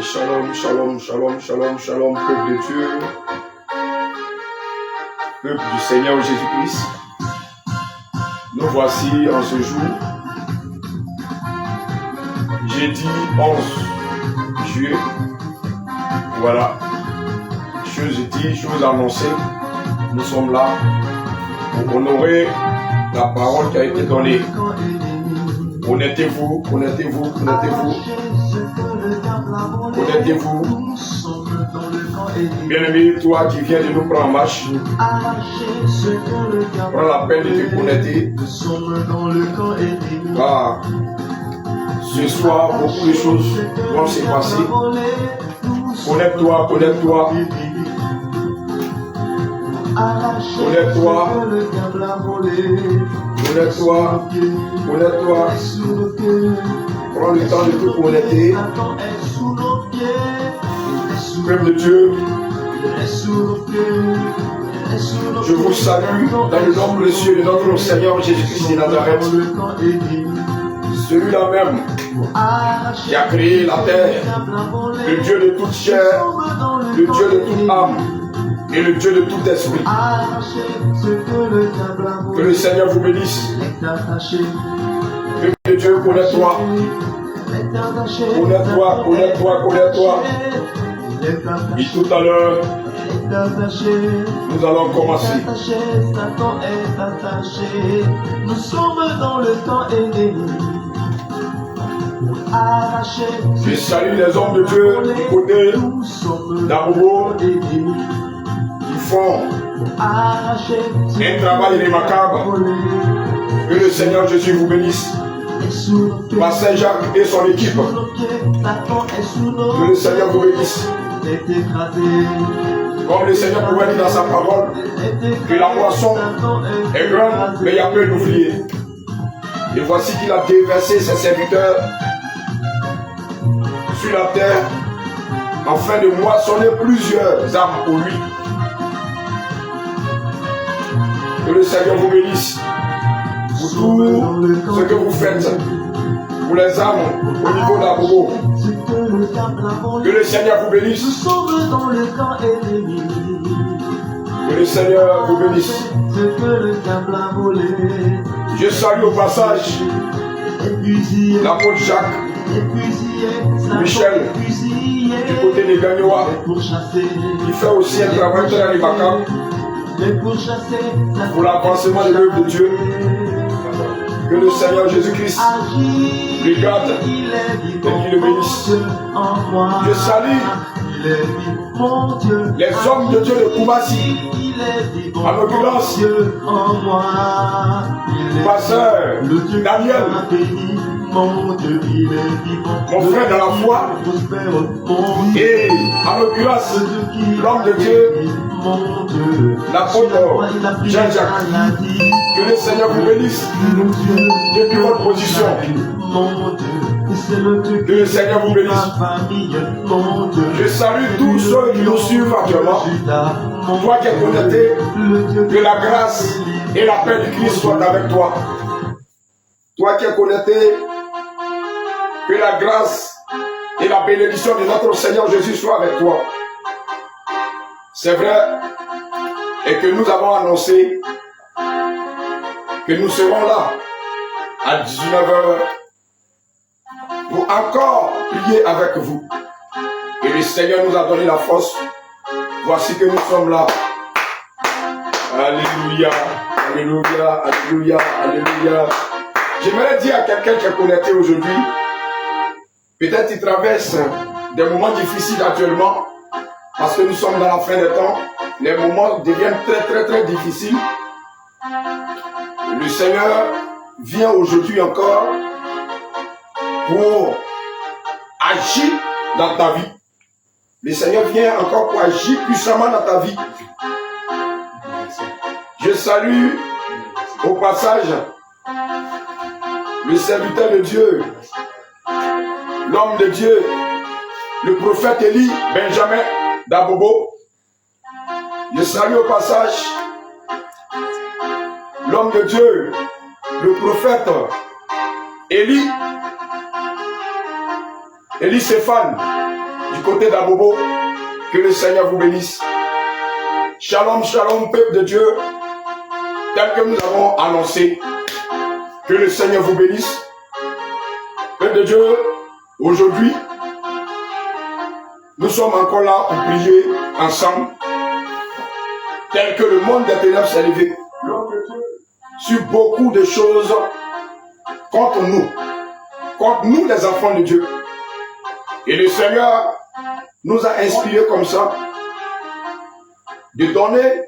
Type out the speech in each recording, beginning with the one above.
Et shalom, shalom, shalom, shalom, shalom, peuple de Dieu, peuple du Seigneur Jésus-Christ. Nous voici en ce jour, jeudi 11 juillet. Voilà, chose dit, chose annoncée. Nous sommes là pour honorer la parole qui a été donnée. Connectez-vous, connectez-vous, connectez-vous. Connectez-vous. Bien-aimé, toi qui viens de nous prendre en marche, prends la peine de te connecter. Car ce soir, beaucoup de choses vont se passer. Connecte-toi, connecte-toi. Connecte-toi. Connecte-toi. Connecte-toi. Prends le temps de te connecter. Peuple de Dieu, je vous salue dans le nom précieux de notre Seigneur Jésus-Christ de Nazareth. Celui-là même qui a créé la terre, le Dieu de toute chair, le Dieu de toute âme et le Dieu de tout esprit. Que le Seigneur vous bénisse. Peuple de Dieu, connais-toi. Connais-toi, connais-toi, connais-toi. Et tout à l'heure, nous allons commencer. Nous sommes dans le temps ennemi. Je salue les hommes de Dieu du côté d'Abobo qui font un travail remarquable. Que le Seigneur Jésus vous bénisse. Pasteur Jacques et son équipe. Que le Seigneur vous bénisse. Comme le Seigneur pouvait dire dans sa parole, que la moisson est grande, mais il y a peu d'ouvriers. Et voici qu'il a déversé ses serviteurs sur la terre afin de moissonner plusieurs âmes pour lui. Que le Seigneur vous bénisse pour tout ce que vous faites pour les âmes au niveau d'Abobo. Que le Seigneur vous bénisse. Que le Seigneur vous bénisse. Je salue au passage l'apôtre Jacques, Michel, du côté des Gagnois, qui fait aussi un travail très remarquable pour l'avancement de l'œuvre de Dieu. Que le Seigneur Jésus-Christ le garde et qu'il le bénisse. Je salue les hommes de Dieu de Koumassi, en l'occurrence, pasteur Daniel, mon frère dans la foi, et en l'occurrence, l'homme de Dieu, l'apôtre Jean-Jacques. Que le Seigneur vous bénisse depuis votre position. Que le Seigneur vous bénisse. Je salue tous ceux qui nous suivent actuellement. Toi qui es connecté, que la grâce et la paix du Christ soient avec toi. Toi qui es connecté, que la grâce et la bénédiction de notre Seigneur Jésus soient avec toi. C'est vrai, et que nous avons annoncé que nous serons là à 19h pour encore prier avec vous. Et le Seigneur nous a donné la force. Voici que nous sommes là. Alléluia, alléluia, alléluia, alléluia. J'aimerais dire à quelqu'un qui est connecté aujourd'hui, peut-être qu'il traverse des moments difficiles actuellement, parce que nous sommes dans la fin des temps, les moments deviennent très très très difficiles. Le Seigneur vient aujourd'hui encore pour agir dans ta vie. Le Seigneur vient encore pour agir puissamment dans ta vie. Je salue au passage le serviteur de Dieu, l'homme de Dieu, le prophète Élie Benjamin d'Abobo. Je salue au passage l'homme de Dieu, le prophète Élie Stéphane du côté d'Abobo. Que le Seigneur vous bénisse. Shalom, shalom, peuple de Dieu. Tel que nous avons annoncé. Que le Seigneur vous bénisse. Peuple de Dieu, aujourd'hui, nous sommes encore là pour prier ensemble. Tel que le monde des ténèbres s'est levé sur beaucoup de choses contre nous les enfants de Dieu. Et le Seigneur nous a inspirés comme ça de donner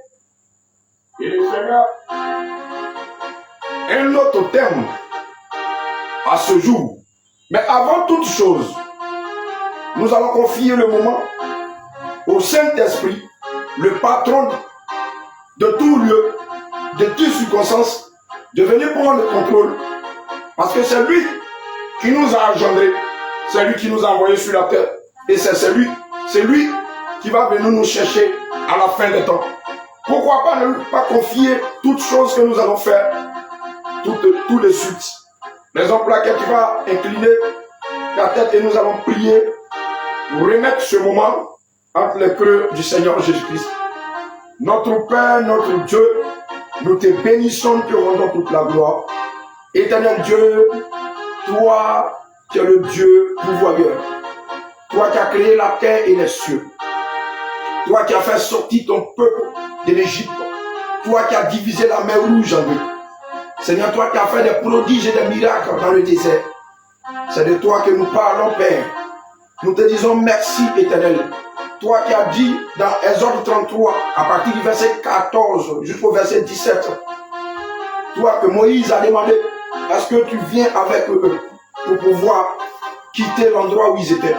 et le Seigneur un autre thème à ce jour. Mais avant toute chose, nous allons confier le moment au Saint-Esprit, le patron de tout lieu, de toute circonstance, de venir prendre le contrôle. Parce que c'est lui qui nous a engendrés, c'est lui qui nous a envoyés sur la terre. Et c'est lui qui va venir nous chercher à la fin des temps. Pourquoi pas ne pas confier toutes choses que nous allons faire tout de suite. Raison pour laquelle tu vas incliner ta tête et nous allons prier pour remettre ce moment entre les creux du Seigneur Jésus-Christ. Notre Père, notre Dieu, nous te bénissons, te rendons toute la gloire. Éternel Dieu, toi qui es le Dieu pourvoyeur. Toi qui as créé la terre et les cieux. Toi qui as fait sortir ton peuple de l'Égypte. Toi qui as divisé la mer Rouge en deux. Seigneur, toi qui as fait des prodiges et des miracles dans le désert. C'est de toi que nous parlons, Père. Nous te disons merci, Éternel. Toi qui as dit dans Exode 33, à partir du verset 14 jusqu'au verset 17, toi que Moïse a demandé, est-ce que tu viens avec eux pour pouvoir quitter l'endroit où ils étaient?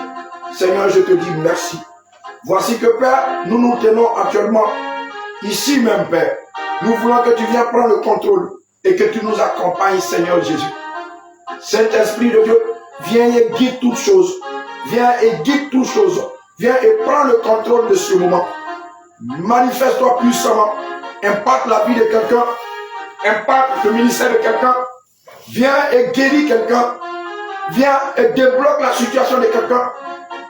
Seigneur, je te dis merci. Voici que, Père, nous nous tenons actuellement ici même, Père. Nous voulons que tu viennes prendre le contrôle et que tu nous accompagnes, Seigneur Jésus. Saint-Esprit de Dieu, viens et guide toutes choses. Viens et guide toutes choses. Viens et prends le contrôle de ce moment. Manifeste-toi puissamment. Impacte la vie de quelqu'un. Impacte le ministère de quelqu'un. Viens et guéris quelqu'un. Viens et débloque la situation de quelqu'un.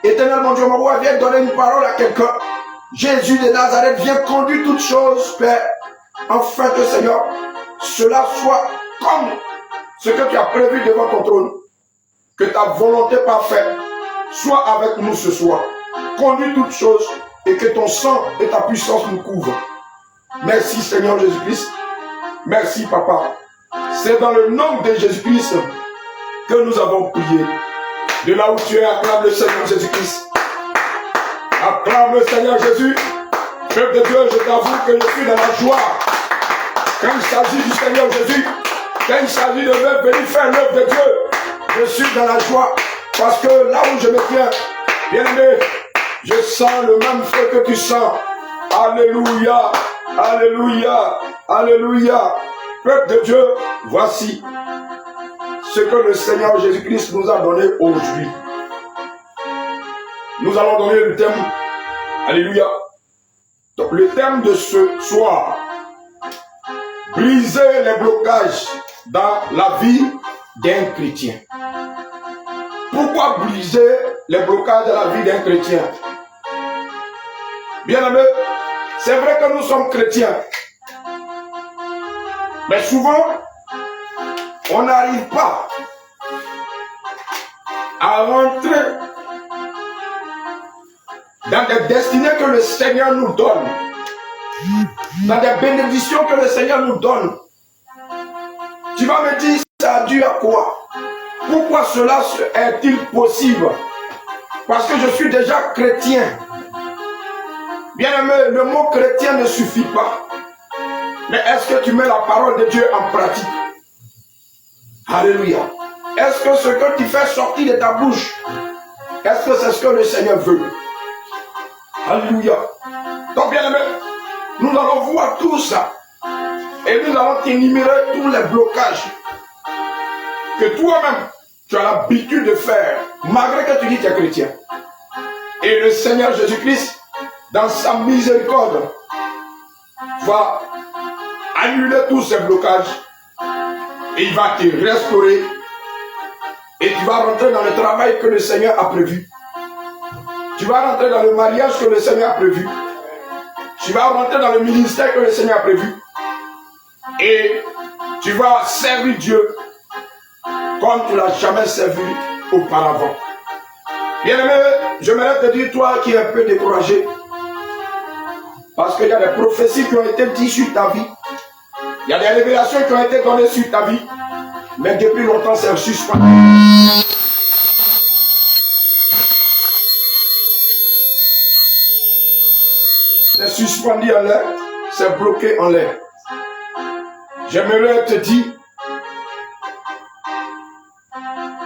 Éternel mon Dieu, mon roi, viens donner une parole à quelqu'un. Jésus de Nazareth, viens conduire toutes choses, Père. Afin que, Seigneur, cela soit comme ce que tu as prévu devant ton trône. Que ta volonté parfaite soit avec nous ce soir. Conduis toutes choses et que ton sang et ta puissance nous couvrent. Merci Seigneur Jésus-Christ. Merci Papa. C'est dans le nom de Jésus-Christ que nous avons prié. De là où tu es, acclame le Seigneur Jésus-Christ. Acclame le Seigneur Jésus. Peuple de Dieu, je t'avoue que je suis dans la joie. Quand il s'agit du Seigneur Jésus, quand il s'agit de venir faire l'œuvre de Dieu, je suis dans la joie. Parce que là où je me tiens, bien aimé, je sens le même feu que tu sens. Alléluia, alléluia, alléluia. Peuple de Dieu, voici ce que le Seigneur Jésus-Christ nous a donné aujourd'hui. Nous allons donner le thème. Alléluia. Donc le thème de ce soir. Briser les blocages dans la vie d'un chrétien. Pourquoi briser les blocages dans la vie d'un chrétien? Bien aimé, c'est vrai que nous sommes chrétiens. Mais souvent, on n'arrive pas à rentrer dans des destinées que le Seigneur nous donne, dans des bénédictions que le Seigneur nous donne. Tu vas me dire, ça a dû à quoi? Pourquoi cela est-il possible? Parce que je suis déjà chrétien. Bien aimé, le mot chrétien ne suffit pas. Mais est-ce que tu mets la parole de Dieu en pratique? Alléluia. Est-ce que ce que tu fais sortir de ta bouche, est-ce que c'est ce que le Seigneur veut? Alléluia. Donc bien aimé, nous allons voir tout ça. Et nous allons t'énumérer tous les blocages que toi-même, tu as l'habitude de faire, malgré que tu dis que tu es chrétien. Et le Seigneur Jésus-Christ, dans sa miséricorde, va annuler tous ces blocages. Et il va te restaurer. Et tu vas rentrer dans le travail que le Seigneur a prévu. Tu vas rentrer dans le mariage que le Seigneur a prévu. Tu vas rentrer dans le ministère que le Seigneur a prévu. Et tu vas servir Dieu comme tu ne l'as jamais servi auparavant. Bien-aimé, j'aimerais te dire, toi qui es un peu découragé, parce qu'il y a des prophéties qui ont été dites sur ta vie, il y a des révélations qui ont été données sur ta vie, mais depuis longtemps c'est suspendu. C'est suspendu en l'air, c'est bloqué en l'air. J'aimerais te dire,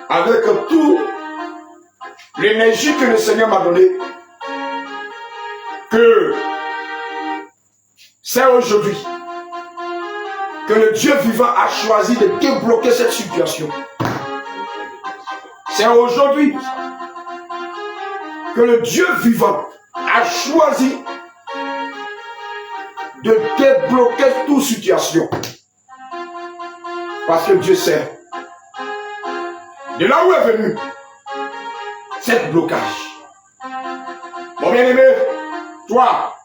avec toute l'énergie que le Seigneur m'a donnée, que c'est aujourd'hui que le Dieu vivant a choisi de débloquer cette situation. C'est aujourd'hui que le Dieu vivant a choisi de débloquer toute situation. Parce que Dieu sait de là où est venu cette blocage. Mon bien-aimé, toi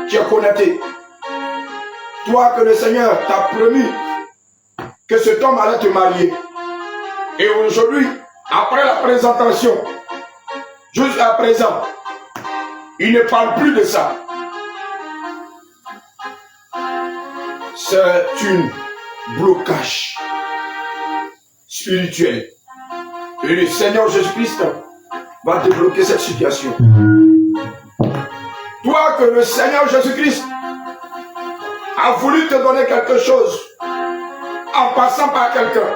qui es connecté, toi que le Seigneur t'a promis que cet homme allait te marier. Et aujourd'hui, après la présentation, jusqu'à présent, il ne parle plus de ça. C'est un blocage spirituel. Et le Seigneur Jésus-Christ va débloquer cette situation. Toi que le Seigneur Jésus-Christ a voulu te donner quelque chose en passant par quelqu'un,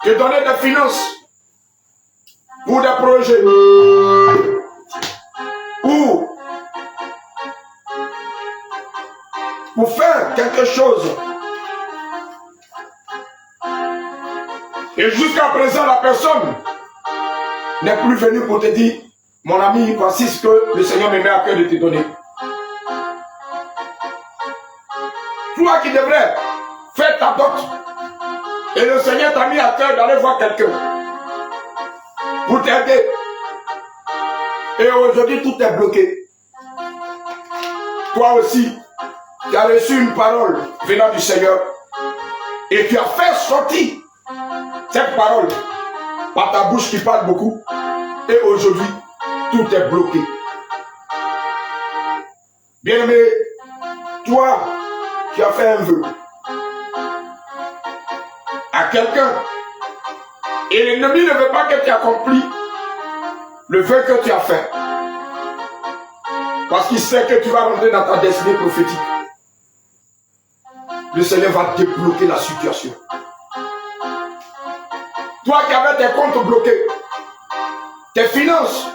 te donner des finances pour des projets ou pour faire quelque chose. Et jusqu'à présent, la personne n'est plus venue pour te dire, mon ami, voici ce que le Seigneur me met à cœur de te donner. Toi qui devrais faire ta dot, et le Seigneur t'a mis à cœur d'aller voir quelqu'un pour t'aider. Et aujourd'hui, tout est bloqué. Toi aussi, tu as reçu une parole venant du Seigneur et tu as fait sortir cette parole par ta bouche qui parle beaucoup. Et aujourd'hui, tout est bloqué. Bien-aimé, toi qui as fait un vœu à quelqu'un et l'ennemi ne veut pas que tu accomplisses le vœu que tu as fait parce qu'il sait que tu vas rentrer dans ta destinée prophétique. Le Seigneur va débloquer la situation. Toi qui avais tes comptes bloqués, tes finances,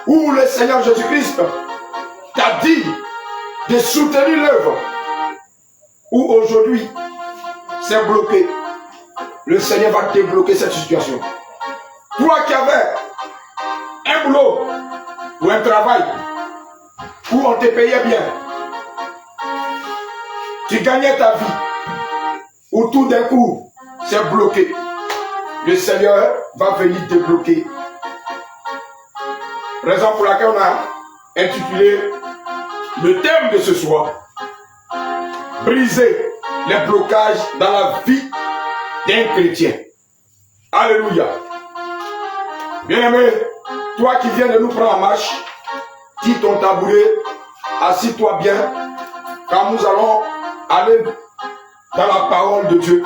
où le Seigneur Jésus-Christ t'a dit de soutenir l'œuvre, où aujourd'hui c'est bloqué, le Seigneur va débloquer cette situation. Toi qui avais un boulot ou un travail où on te payait bien, tu gagnais ta vie, où tout d'un coup c'est bloqué, le Seigneur va venir débloquer. Raison pour laquelle on a intitulé le thème de ce soir, briser les blocages dans la vie d'un chrétien. Alléluia. Bien-aimé, toi qui viens de nous prendre en marche, quitte ton tabouret, assis-toi bien, car nous allons aller dans la parole de Dieu.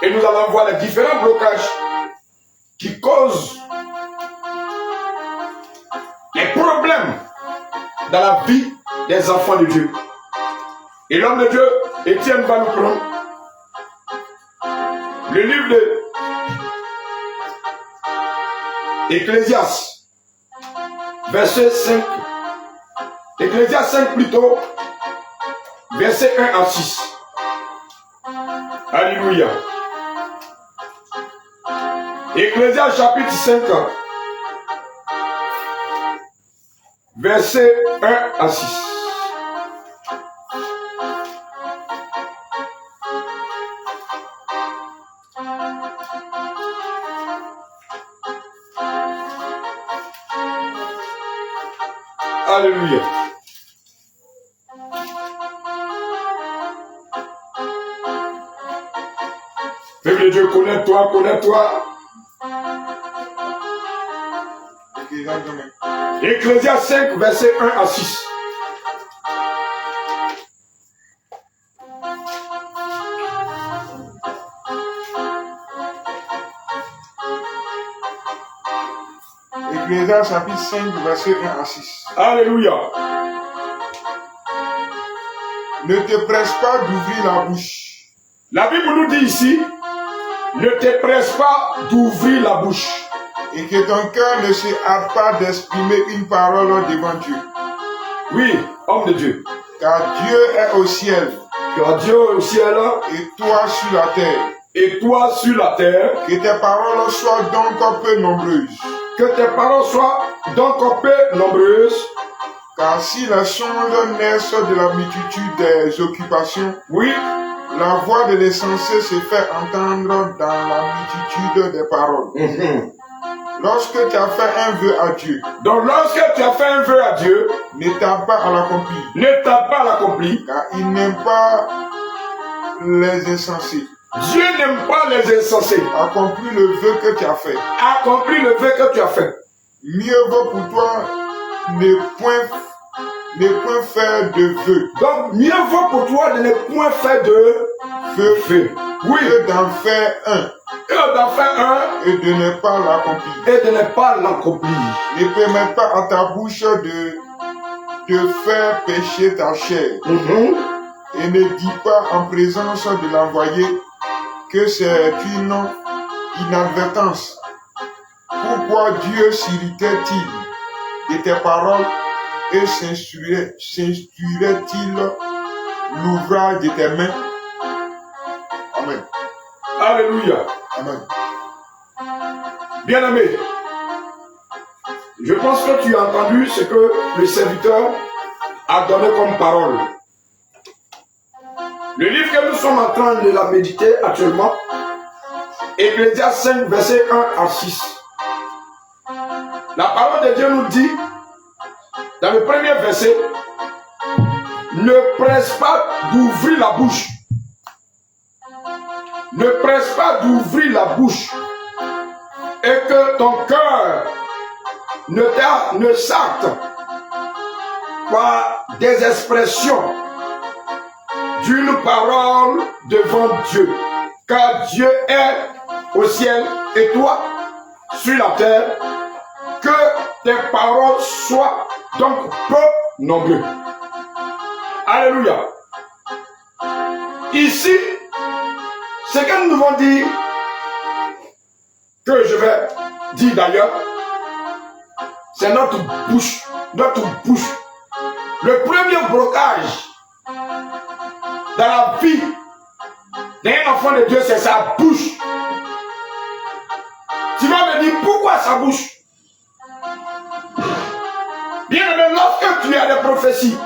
Et nous allons voir les différents blocages qui causent les problèmes dans la vie des enfants de Dieu. Et l'homme de Dieu, Étienne, va nous prendre le livre de Ecclésiaste, verset 5. Ecclésiaste 5 plutôt, verset 1 à 6. Alléluia. Ecclésiaste chapitre 5, verset 1 à 6. de Dieu, connais-toi, connais-toi. Ecclésiaste 5, verset 1 à 6. Ecclésiaste chapitre 5, verset 1 à 6. Alléluia. Ne te presse pas d'ouvrir la bouche. La Bible nous dit ici, ne te presse pas d'ouvrir la bouche. Et que ton cœur ne se hâte pas d'exprimer une parole devant Dieu. Oui, homme de Dieu. Car Dieu est au ciel. Car Dieu est au ciel. Et toi sur la terre. Et toi sur la terre. Que tes paroles soient donc peu nombreuses. Que tes paroles soient donc peu nombreuses. Car si les songes naissent de la multitude des occupations, oui, la voix de l'insensé se fait entendre dans la multitude des paroles. Lorsque tu as fait un vœu à Dieu, donc lorsque tu as fait un vœu à Dieu, ne tarde pas à l'accomplir. Ne tarde pas à l'accomplir. Car il n'aime pas les insensés. Dieu n'aime pas les insensés. Accomplis le vœu que tu as fait. Accomplis le vœu que tu as fait. Mieux vaut pour toi ne point faire de vœu. Donc mieux vaut pour toi de ne point faire de vœu. Oui. Que d'en faire un. Que d'en faire un. Et de ne pas l'accomplir. Et de ne pas l'accomplir. Ne permets pas à ta bouche de faire pécher ta chair. Et ne dis pas en présence de l'envoyé que c'est une inadvertance. Pourquoi Dieu s'irritait-il de tes paroles et s'instruirait-il l'ouvrage de tes mains? Amen. Alléluia. Amen. Bien-aimé, je pense que tu as entendu ce que le serviteur a donné comme parole. Le livre que nous sommes en train de la méditer actuellement, Ecclésiaste 5, verset 1 à 6. La parole de Dieu nous dit, dans le premier verset, ne presse pas d'ouvrir la bouche. Ne presse pas d'ouvrir la bouche. Et que ton cœur ne s'acte par des expressions d'une parole devant Dieu. Car Dieu est au ciel et toi sur la terre. Que tes paroles soient donc peu nombreuses. Alléluia. Ici, ce que nous devons dire, que je vais dire d'ailleurs, c'est notre bouche. Notre bouche. Le premier blocage dans la vie d'un enfant de Dieu, c'est sa bouche. Tu vas me dire pourquoi sa bouche? Bien aimé, lorsque tu as des prophéties,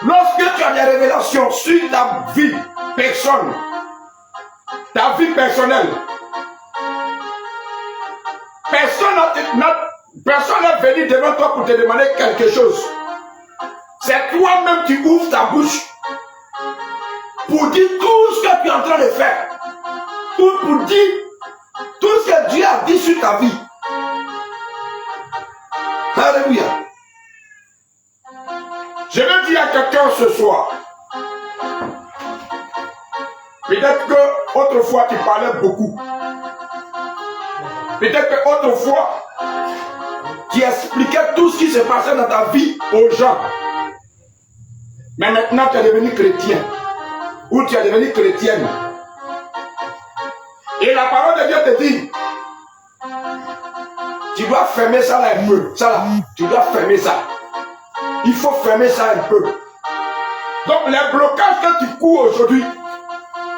lorsque tu as des révélations sur ta vie personnelle, personne n'est venu devant toi pour te demander quelque chose. C'est toi-même qui ouvres ta bouche pour dire tout ce que tu es en train de faire. Pour dire tout ce que Dieu a dit sur ta vie. Alléluia. Je vais dire à quelqu'un ce soir. Peut-être que autrefois tu parlais beaucoup. Peut-être que autrefois tu expliquais tout ce qui se passait dans ta vie aux gens. Mais maintenant tu es devenu chrétien. Ou tu es devenu chrétienne. Et la parole de Dieu te dit, tu dois fermer ça là un peu. Ça là, tu dois fermer ça. Il faut fermer ça un peu. Donc les blocages que tu cours aujourd'hui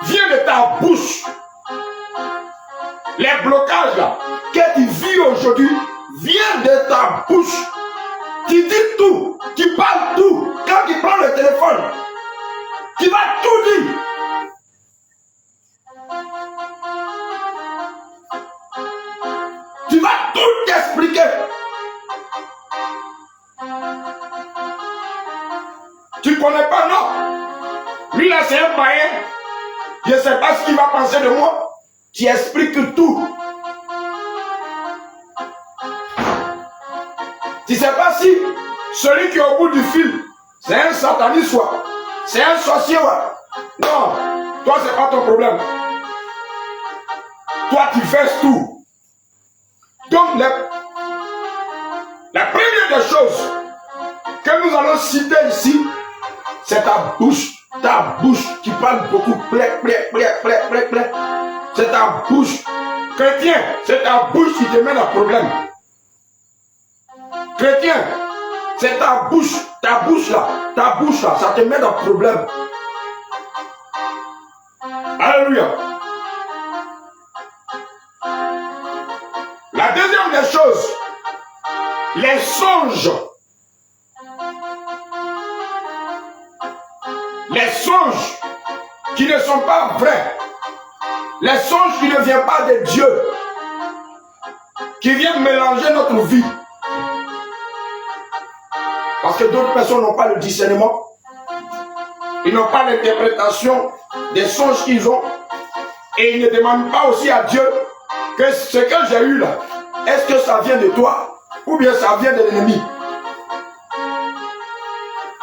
viennent de ta bouche. Les blocages là que tu vis aujourd'hui viennent de ta bouche. Tu dis tout, tu parles tout. Quand tu prends le téléphone, tu vas tout dire. Tu vas tout t'expliquer. Tu ne connais pas, non? Lui là c'est un païen. Je ne sais pas ce qu'il va penser de moi. Tu expliques tout. Tu ne sais pas si celui qui est au bout du fil, c'est un sataniste, c'est un sorcier. Non, toi, ce n'est pas ton problème. Toi, tu fais tout. Donc, la première des choses que nous allons citer ici, c'est ta bouche qui parle beaucoup. C'est ta bouche. Chrétien, c'est ta bouche qui te mène à problème. Chrétien, c'est ta bouche là, ça te met dans le problème. Alléluia. La deuxième des choses, les songes. Les songes qui ne sont pas vrais. Les songes qui ne viennent pas de Dieu. Qui viennent mélanger notre vie. Parce que d'autres personnes n'ont pas le discernement. Ils n'ont pas l'interprétation des songes qu'ils ont. Et ils ne demandent pas aussi à Dieu que ce que j'ai eu là, est-ce que ça vient de toi ou bien ça vient de l'ennemi?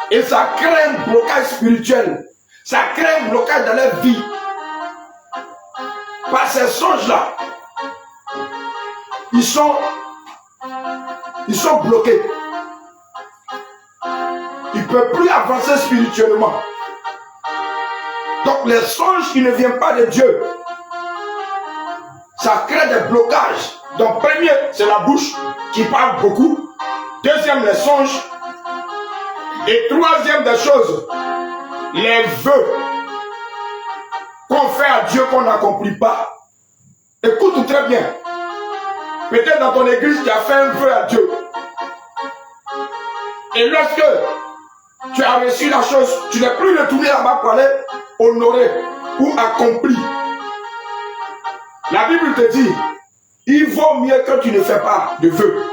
Et ça crée un blocage spirituel. Ça crée un blocage dans leur vie. Par ces songes-là, ils sont bloqués. Ils ne peuvent plus avancer spirituellement. Donc les songes qui ne viennent pas de Dieu, ça crée des blocages. Donc premier, c'est la bouche qui parle beaucoup. Deuxième, les songes. Et troisième des choses, les vœux qu'on fait à Dieu qu'on n'accomplit pas. Écoute très bien. Peut-être dans ton église, tu as fait un vœu à Dieu. Et lorsque tu as reçu la chose, tu n'es plus retourné là-bas pour aller honorer ou accomplir. La Bible te dit, il vaut mieux que tu ne fais pas de vœux.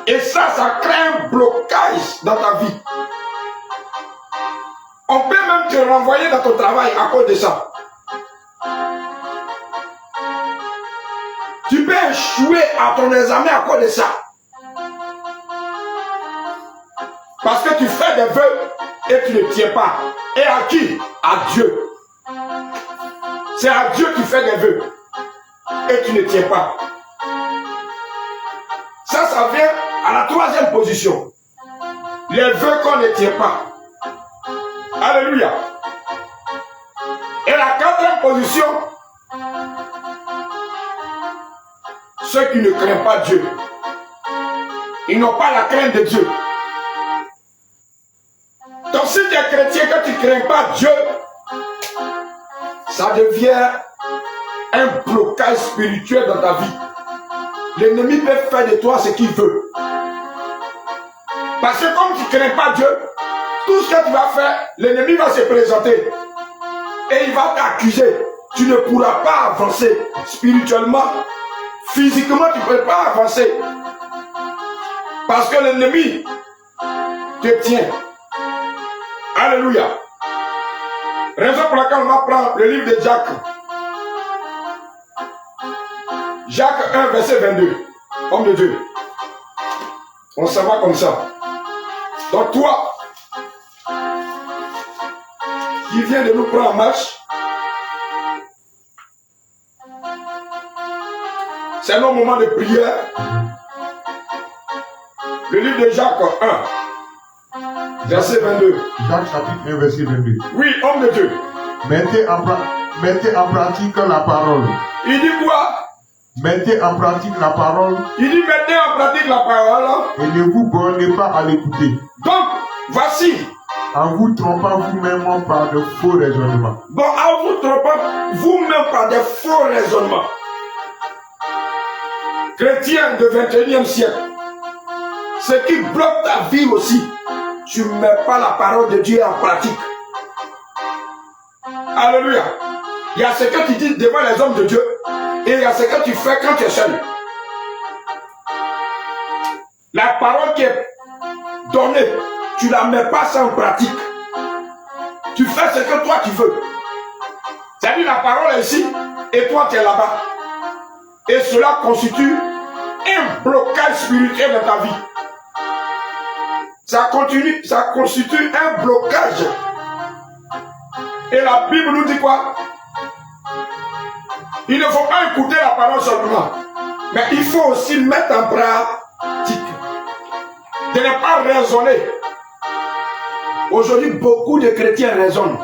Et ça crée un blocage dans ta vie. On peut même te renvoyer dans ton travail à cause de ça. Tu peux échouer à ton examen à cause de ça. Parce que tu fais des vœux et tu ne tiens pas. Et à qui? À Dieu. C'est à Dieu que tu fais des vœux et tu ne tiens pas. Ça vient à la troisième position. Les vœux qu'on ne tient pas. Alléluia. Et la quatrième position, ceux qui ne craignent pas Dieu. Ils n'ont pas la crainte de Dieu. Donc si tu es chrétien, que tu ne crains pas Dieu, ça devient un blocage spirituel dans ta vie. L'ennemi peut faire de toi ce qu'il veut. Parce que comme tu ne crains pas Dieu, tout ce que tu vas faire, l'ennemi va se présenter. Et il va t'accuser. Tu ne pourras pas avancer spirituellement. Physiquement, tu ne peux pas avancer. Parce que l'ennemi te tient. Alléluia. Raison pour laquelle on va prendre le livre de Jacques. Jacques 1, verset 22. Homme de Dieu. On s'en va comme ça. Donc toi, qui viens de nous prendre en marche, c'est un moment de prière. Le livre de Jacques 1, verset 22. Jacques chapitre 1, verset 22. Oui, homme de Dieu. Mettez en pratique la parole. Il dit quoi? Mettez en pratique la parole. Il dit mettez en pratique la parole. Et ne vous bornez pas à l'écouter. Donc, voici. En vous trompant vous-même par de faux raisonnements. Bon, en vous trompant vous-même par des faux raisonnements. Chrétien du 21e siècle. Ce qui bloque ta vie aussi, tu ne mets pas la parole de Dieu en pratique. Alléluia. Il y a ce que tu dis devant les hommes de Dieu et il y a ce que tu fais quand tu es seul. La parole qui est donnée, tu ne la mets pas ça en pratique. Tu fais ce que toi tu veux. parole est ici et toi tu es là-bas. Et cela constitue un blocage spirituel dans ta vie. Ça constitue un blocage. Et la Bible nous dit quoi? Il ne faut pas écouter la parole seulement, mais il faut aussi mettre en pratique. De ne pas raisonner. Aujourd'hui, beaucoup de chrétiens raisonnent.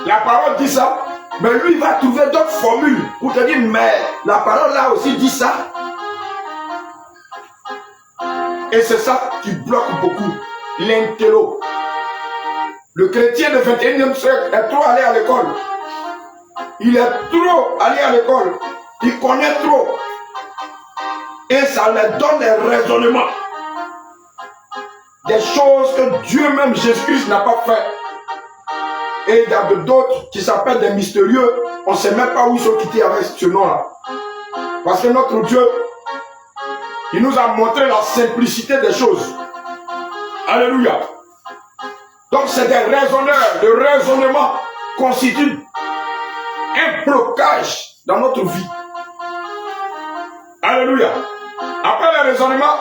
La parole dit ça, mais lui il va trouver d'autres formules pour te dire, mais la parole là aussi dit ça. Et c'est ça qui bloque beaucoup l'intello. Le chrétien du 21e siècle est trop allé à l'école. Il est trop allé à l'école. Il connaît trop. Et ça leur donne des raisonnements. Des choses que Dieu même, Jésus-Christ, n'a pas fait. Et il y a d'autres qui s'appellent des mystérieux. On ne sait même pas où ils sont quittés avec ce nom-là. Parce que notre Dieu, il nous a montré la simplicité des choses. Alléluia. Donc c'est des raisonneurs. Le raisonnement constitue un blocage dans notre vie. Alléluia. Après le raisonnement,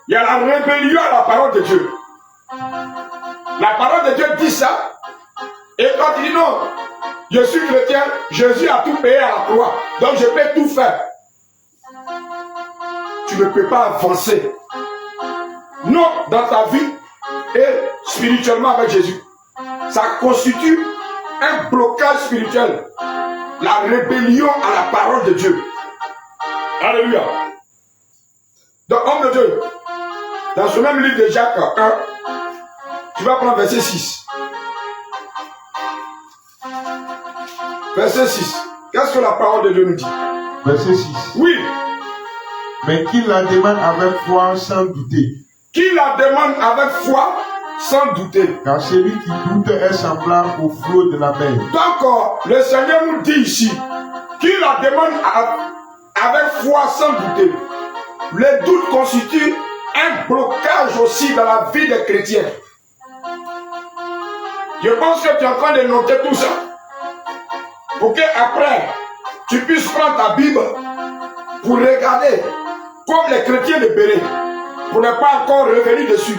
il y a la rébellion à la parole de Dieu. La parole de Dieu dit ça. Et quand il dit non, je suis chrétien, Jésus a tout payé à la croix. Donc je peux tout faire. Tu ne peux pas avancer. Non, dans ta vie et spirituellement avec Jésus. Ça constitue un blocage spirituel. La rébellion à la parole de Dieu. Alléluia. Donc, homme de Dieu, dans ce même livre de Jacques 1, tu vas prendre verset 6. Verset 6. Qu'est-ce que la parole de Dieu nous dit? Verset 6. Oui. Mais qu'il la demande avec foi sans douter. Qui la demande avec foi sans douter. Car celui qui doute est semblable au flot de la mer. Donc, le Seigneur nous dit ici, qui la demande avec foi sans douter. Le doute constitue un blocage aussi dans la vie des chrétiens. Je pense que tu es en train de noter tout ça. Pour qu'après, tu puisses prendre ta Bible pour regarder comme les chrétiens de Béret, pour ne pas encore revenir dessus.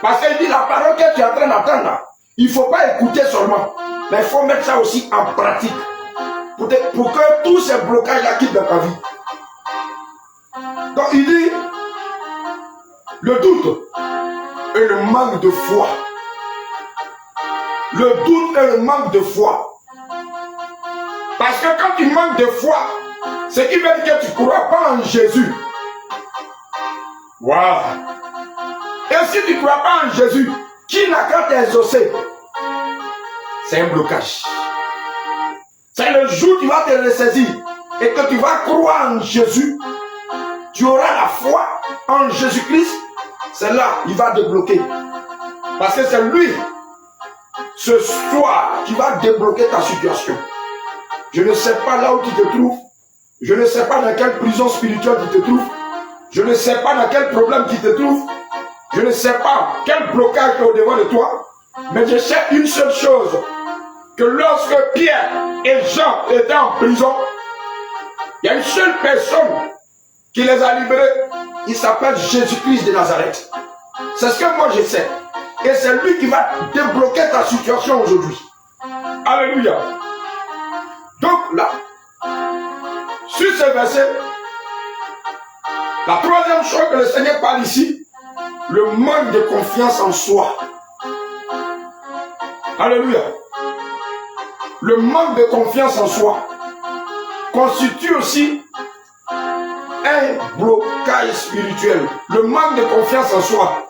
Parce qu'il dit la parole que tu es en train d'entendre, il ne faut pas écouter seulement, mais il faut mettre ça aussi en pratique. Pour que tous ces blocages-là quittent dans ta vie. Donc il dit, le doute et le manque de foi. Le doute et le manque de foi. Parce que quand tu manques de foi, c'est qui veut dire que tu ne crois pas en Jésus. Waouh! Et si tu ne crois pas en Jésus, qui n'a qu'à t'exaucer? C'est un blocage. C'est le jour où tu vas te ressaisir et que tu vas croire en Jésus. Tu auras la foi en Jésus-Christ. C'est là il va débloquer. Parce que c'est lui, ce soir, qui va débloquer ta situation. Je ne sais pas là où tu te trouves. Je ne sais pas dans quelle prison spirituelle tu te trouves. Je ne sais pas dans quel problème tu te trouves. Je ne sais pas quel blocage est au devant de toi. Mais je sais une seule chose. Que lorsque Pierre et Jean étaient en prison, il y a une seule personne qui les a libérés. Il s'appelle Jésus-Christ de Nazareth. C'est ce que moi je sais. Et c'est lui qui va débloquer ta situation aujourd'hui. Alléluia. Donc là, sur ce verset, la troisième chose que le Seigneur parle ici, le manque de confiance en soi. Alléluia. Le manque de confiance en soi constitue aussi un blocage spirituel. Le manque de confiance en soi.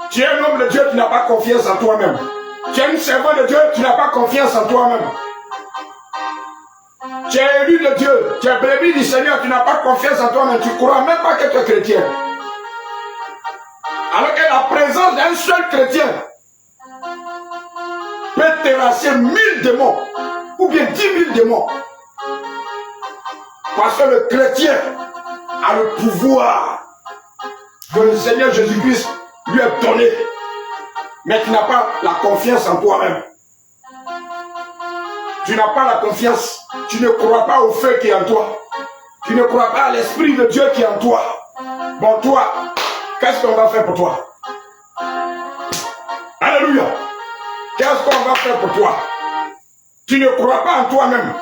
Tu es un homme de Dieu, tu n'as pas confiance en toi-même. Tu es une servante de Dieu, tu n'as pas confiance en toi-même. Tu es élu de Dieu, tu es brebis du Seigneur, tu n'as pas confiance en toi-même, tu ne crois même pas que tu es chrétien. Alors que la présence d'un seul chrétien peut terrasser 1000 démons, ou bien 10 000 démons. Parce que le chrétien a le pouvoir que le Seigneur Jésus-Christ lui a donné. Mais tu n'as pas la confiance en toi-même. tu n'as pas la confiance, tu ne crois pas au feu qui est en toi, tu ne crois pas à l'Esprit de Dieu qui est en toi. Bon, toi, qu'est-ce qu'on va faire pour toi? Alléluia. Qu'est-ce qu'on va faire pour toi? Tu ne crois pas en toi-même.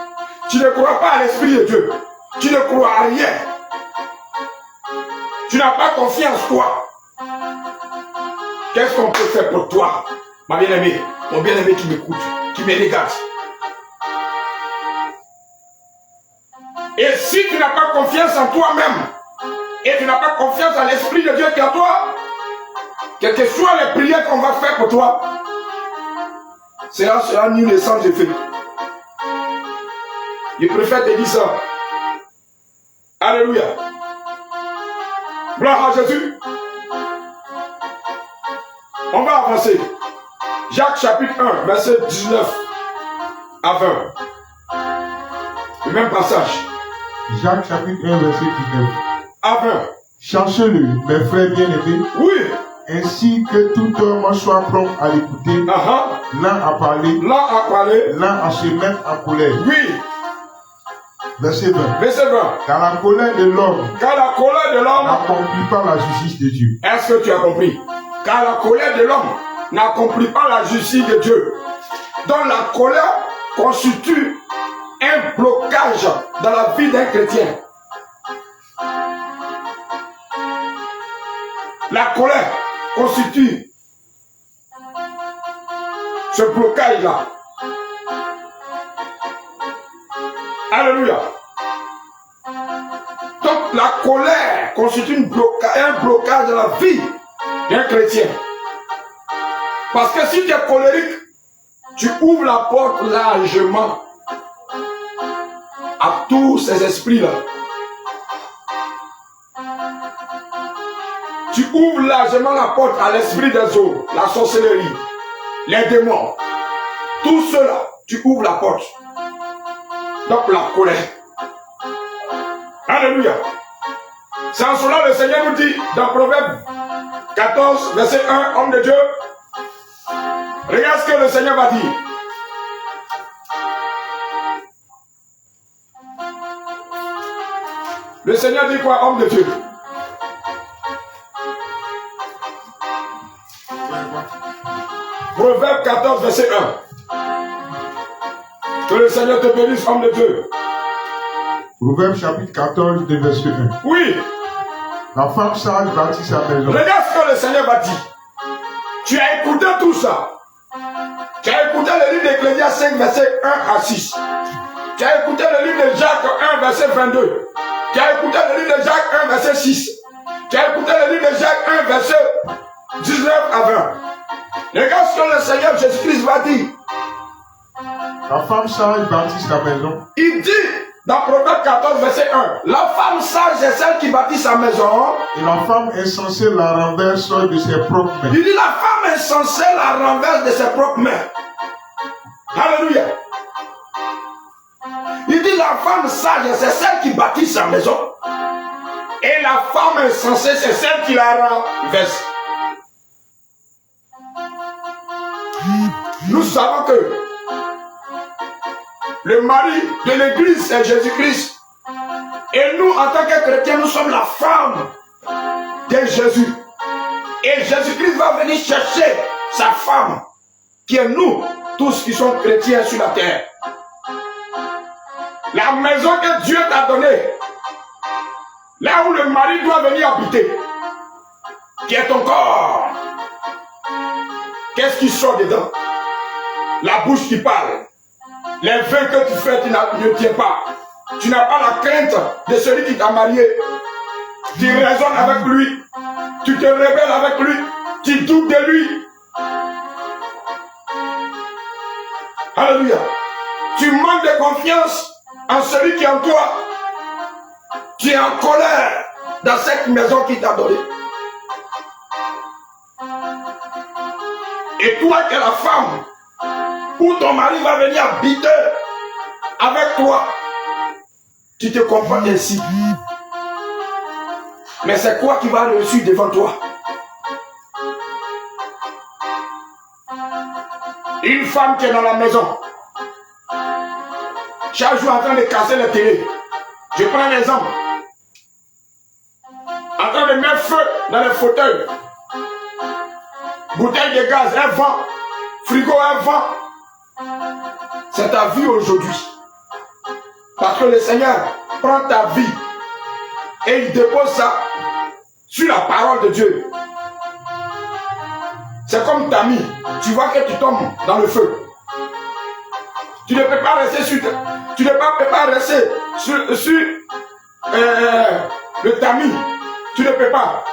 Tu ne crois pas à l'Esprit de Dieu. Tu ne crois à rien. Tu n'as pas confiance, toi. Qu'est-ce qu'on peut faire pour toi, ma bien-aimée, mon bien-aimé qui m'écoute, qui me regarde? Et si tu n'as pas confiance en toi-même, et tu n'as pas confiance en l'Esprit de Dieu qui est en toi, quelles que soient les prières qu'on va faire pour toi, cela sera nul et sans effet. Je préfère te dire ça. Alléluia. Gloire à Jésus. On va avancer. Jacques chapitre 1, verset 19 à 20. Le même passage. Jacques chapitre 1, verset 19 à 20. Cherchez-le, mes frères bien-aimés. Oui. Ainsi que tout homme soit prompt à l'écouter, l'un à parler, l'un à se mettre en colère. Oui. Verset 20. Verset 20. Car la colère de l'homme n'accomplit pas la justice de Dieu. Est-ce que tu as compris? Car la colère de l'homme n'accomplit pas la justice de Dieu. Donc la colère constitue un blocage dans la vie d'un chrétien. La colère constitue ce blocage-là. Alléluia. Donc la colère constitue un blocage de la vie d'un chrétien. Parce que si tu es colérique, tu ouvres la porte largement à tous ces esprits-là. Tu ouvres largement la porte à l'esprit des eaux, la sorcellerie, les démons. Tout cela, tu ouvres la porte. Donc la colère. Alléluia. C'est en cela le Seigneur nous dit dans Proverbe 14, verset 1, homme de Dieu. Regarde ce que le Seigneur va dire. Le Seigneur dit quoi, homme de Dieu? Proverbe 14, verset 1. Que le Seigneur te bénisse, homme de Dieu. Proverbe chapitre 14, verset 1. Oui. La femme sage bâtit sa maison. Regarde ce que le Seigneur va dire. Tu as écouté tout ça. Tu as écouté le livre d'Ecclésias 5, verset 1 à 6. Tu as écouté le livre de Jacques 1, verset 22. Tu as écouté le livre de Jacques 1, verset 6. Tu as écouté le livre de Jacques 1, verset 19 à 20. Regarde ce que le Seigneur Jésus-Christ va dire. La femme sage bâtit sa maison. Il dit dans Proverbe 14, verset 1, la femme sage est celle qui bâtit sa maison. Et la femme insensée la renverse de ses propres mains. Il dit la femme insensée la renverse de ses propres mains. Alléluia. Il dit la femme sage c'est celle qui bâtit sa maison. Et la femme insensée c'est celle qui la renverse. Nous savons que le mari de l'église c'est Jésus-Christ. Et nous, en tant que chrétiens, nous sommes la femme de Jésus. Et Jésus-Christ va venir chercher sa femme, qui est nous, tous qui sommes chrétiens sur la terre. La maison que Dieu t'a donnée, là où le mari doit venir habiter, qui est ton corps. Qu'est-ce qui sort dedans? La bouche qui parle. Les vœux que tu fais, tu ne tiens pas. Tu n'as pas la crainte de celui qui t'a marié. Tu raisonnes avec lui. Tu te rebelles avec lui. Tu doutes de lui. Alléluia. Tu manques de confiance en celui qui est en toi. Tu es en colère dans cette maison qu'il t'a donnée. Et toi qui es la femme, où ton mari va venir habiter avec toi, tu te comportes ainsi. Mais c'est quoi qui va réussir devant toi? Une femme qui est dans la maison, chaque jour en train de casser la télé. Je prends un exemple. En train de mettre feu dans les fauteuils. Bouteille de gaz, elle vend. Frigo, elle vend. C'est ta vie aujourd'hui. Parce que le Seigneur prend ta vie et il dépose ça sur la parole de Dieu. C'est comme ta mie. Tu vois que tu tombes dans le feu. Tu ne peux pas rester sur le tamis. Tu ne peux pas.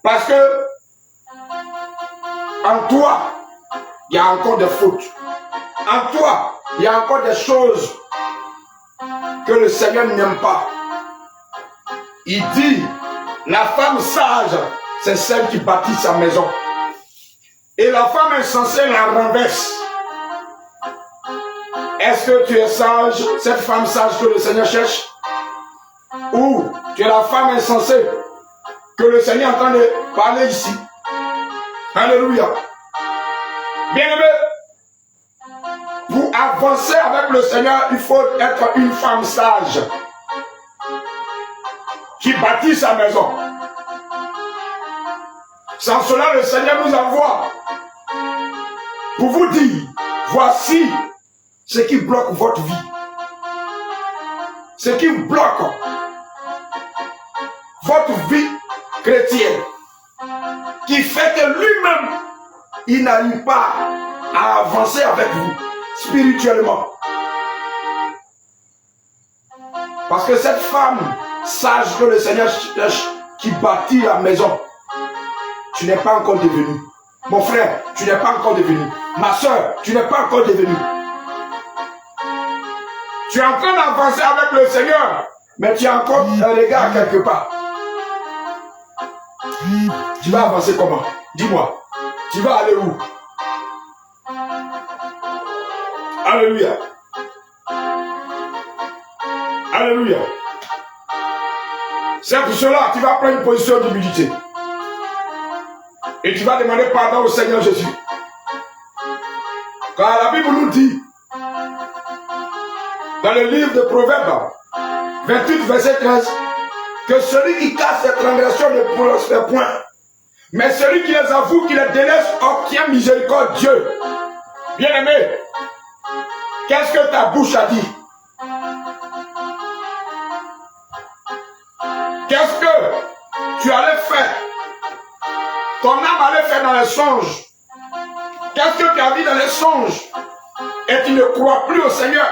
Parce que en toi, il y a encore des fautes. En toi, il y a encore des choses que le Seigneur n'aime pas. Il dit, la femme sage, c'est celle qui bâtit sa maison. Et la femme insensée la renverse. Est-ce que tu es sage, cette femme sage que le Seigneur cherche? Ou tu es la femme insensée que le Seigneur est en train de parler ici? Alléluia. Bien-aimé, pour avancer avec le Seigneur, il faut être une femme sage qui bâtit sa maison. Sans cela, le Seigneur nous envoie pour vous dire, voici ce qui bloque votre vie. Ce qui bloque votre vie chrétienne. Qui fait que lui-même, il n'arrive pas à avancer avec vous spirituellement. Parce que cette femme sage que le Seigneur cherche, qui bâtit la maison, tu n'es pas encore devenu. Mon frère, tu n'es pas encore devenu. Ma soeur, tu n'es pas encore devenu. Tu es en train d'avancer avec le Seigneur, mais tu as encore un regard quelque part. Tu vas avancer comment? Dis-moi. Tu vas aller où? Alléluia. Alléluia. C'est pour cela que tu vas prendre une position d'humilité. Et tu vas demander pardon au Seigneur Jésus. Car la Bible nous dit, dans le livre de Proverbes, 28, verset 13, que celui qui casse ses transgressions ne prospère point. Mais celui qui les avoue, qui les délaisse, obtient miséricorde de Dieu. Bien-aimé, qu'est-ce que ta bouche a dit? Qu'est-ce que tu allais faire? Ton âme allait faire dans les songes. Qu'est-ce que tu as dit dans les songes? Et tu ne crois plus au Seigneur.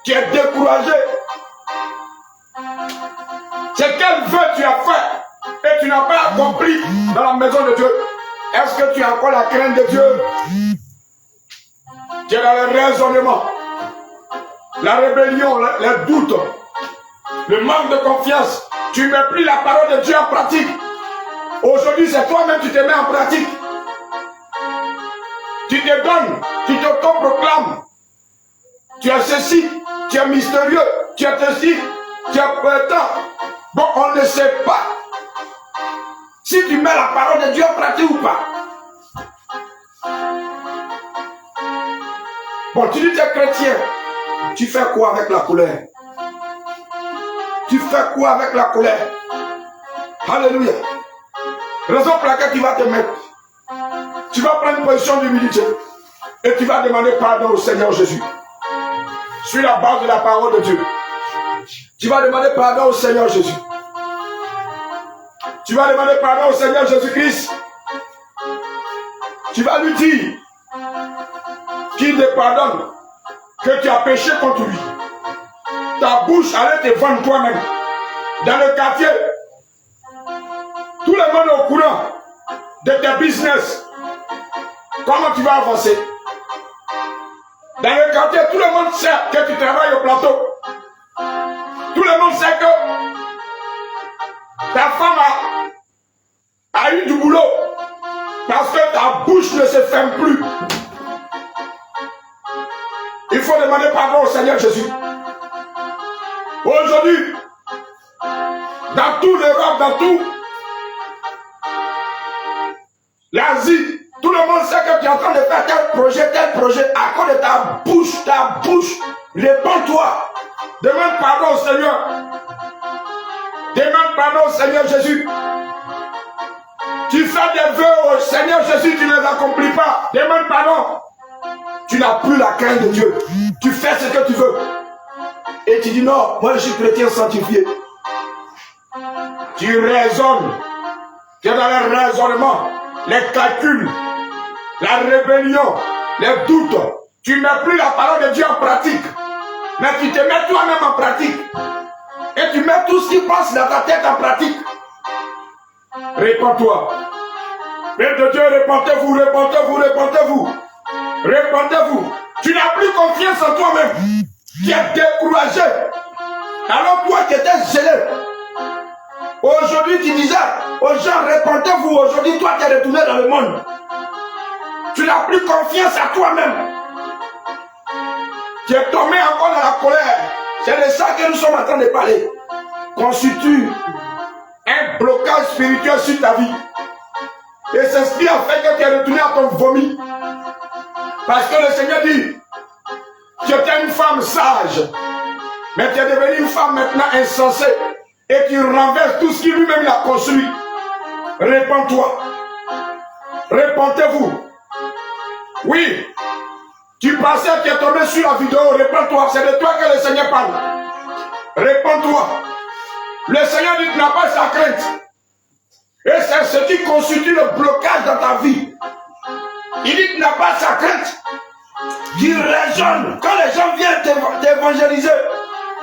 Tu es découragé. C'est quel vœu tu as fait et tu n'as pas accompli dans la maison de Dieu? Est-ce que tu as encore la crainte de Dieu? Tu es dans le raisonnement, la rébellion, les doutes, le manque de confiance. Tu ne mets plus la parole de Dieu en pratique. Aujourd'hui, c'est toi-même qui te mets en pratique. Tu te donnes, tu t'auto-proclames. Tu as ceci, tu es mystérieux, tu as ceci, tu as prétend. Bon, on ne sait pas si tu mets la parole de Dieu en pratique ou pas. Bon, tu dis que tu es chrétien. Tu fais quoi avec la colère? Tu fais quoi avec la colère? Alléluia. Raison pour laquelle tu vas te mettre. Tu vas prendre une position d'humilité. Et tu vas demander pardon au Seigneur Jésus. Sur la base de la parole de Dieu. Tu vas demander pardon au Seigneur Jésus. Tu vas demander pardon au Seigneur Jésus-Christ. Tu vas lui dire qu'il te pardonne, que tu as péché contre lui. Ta bouche allait te vendre toi-même. Dans le quartier, tout le monde est au courant de tes business. Comment tu vas avancer? Dans le quartier, tout le monde sait que tu travailles au plateau. Tout le monde sait que ta femme a eu du boulot. Parce que ta bouche ne se ferme plus. Il faut demander pardon au Seigneur Jésus. Aujourd'hui, dans toute l'Europe, dans tout l'Asie, tout le monde sait que tu es en train de faire tel projet, à cause de ta bouche Répands-toi. Demande pardon au Seigneur. Demande pardon au Seigneur Jésus. Tu fais des vœux au Seigneur Jésus, tu ne les accomplis pas. Demande pardon. Tu n'as plus la crainte de Dieu. Tu fais ce que tu veux. Et tu dis non, moi je suis chrétien sanctifié. Tu raisonnes. Tu es dans les raisonnements, les calculs, la rébellion, les doutes. Tu ne mets plus la parole de Dieu en pratique. Mais tu te mets toi-même en pratique. Et tu mets tout ce qui passe dans ta tête en pratique. Répands-toi. Père de Dieu, répentez-vous, répentez-vous, répentez-vous. Répentez-vous. Tu n'as plus confiance en toi-même. Tu es découragé. Alors toi qui étais gêné. Aujourd'hui tu disais aux gens, répentez-vous. Aujourd'hui toi tu es retourné dans le monde. Tu n'as plus confiance en toi-même. Tu es tombé encore dans la colère. C'est de ça que nous sommes en train de parler. Constitue un blocage spirituel sur ta vie. Et c'est ce qui a fait que tu es retourné à ton vomi. Parce que le Seigneur dit, tu étais une femme sage, mais tu es devenue une femme maintenant insensée. Et tu renverses tout ce qui lui-même l'a construit. Répands-toi. Répentez-vous. Oui. Tu pensais que tu es tombé sur la vidéo. Répands-toi. C'est de toi que le Seigneur parle. Répands-toi. Le Seigneur dit que tu n'as pas sa crainte. Et c'est ce qui constitue le blocage dans ta vie. Il dit que tu n'as pas sa crainte. Tu raisonnes. Quand les gens viennent t'évangéliser,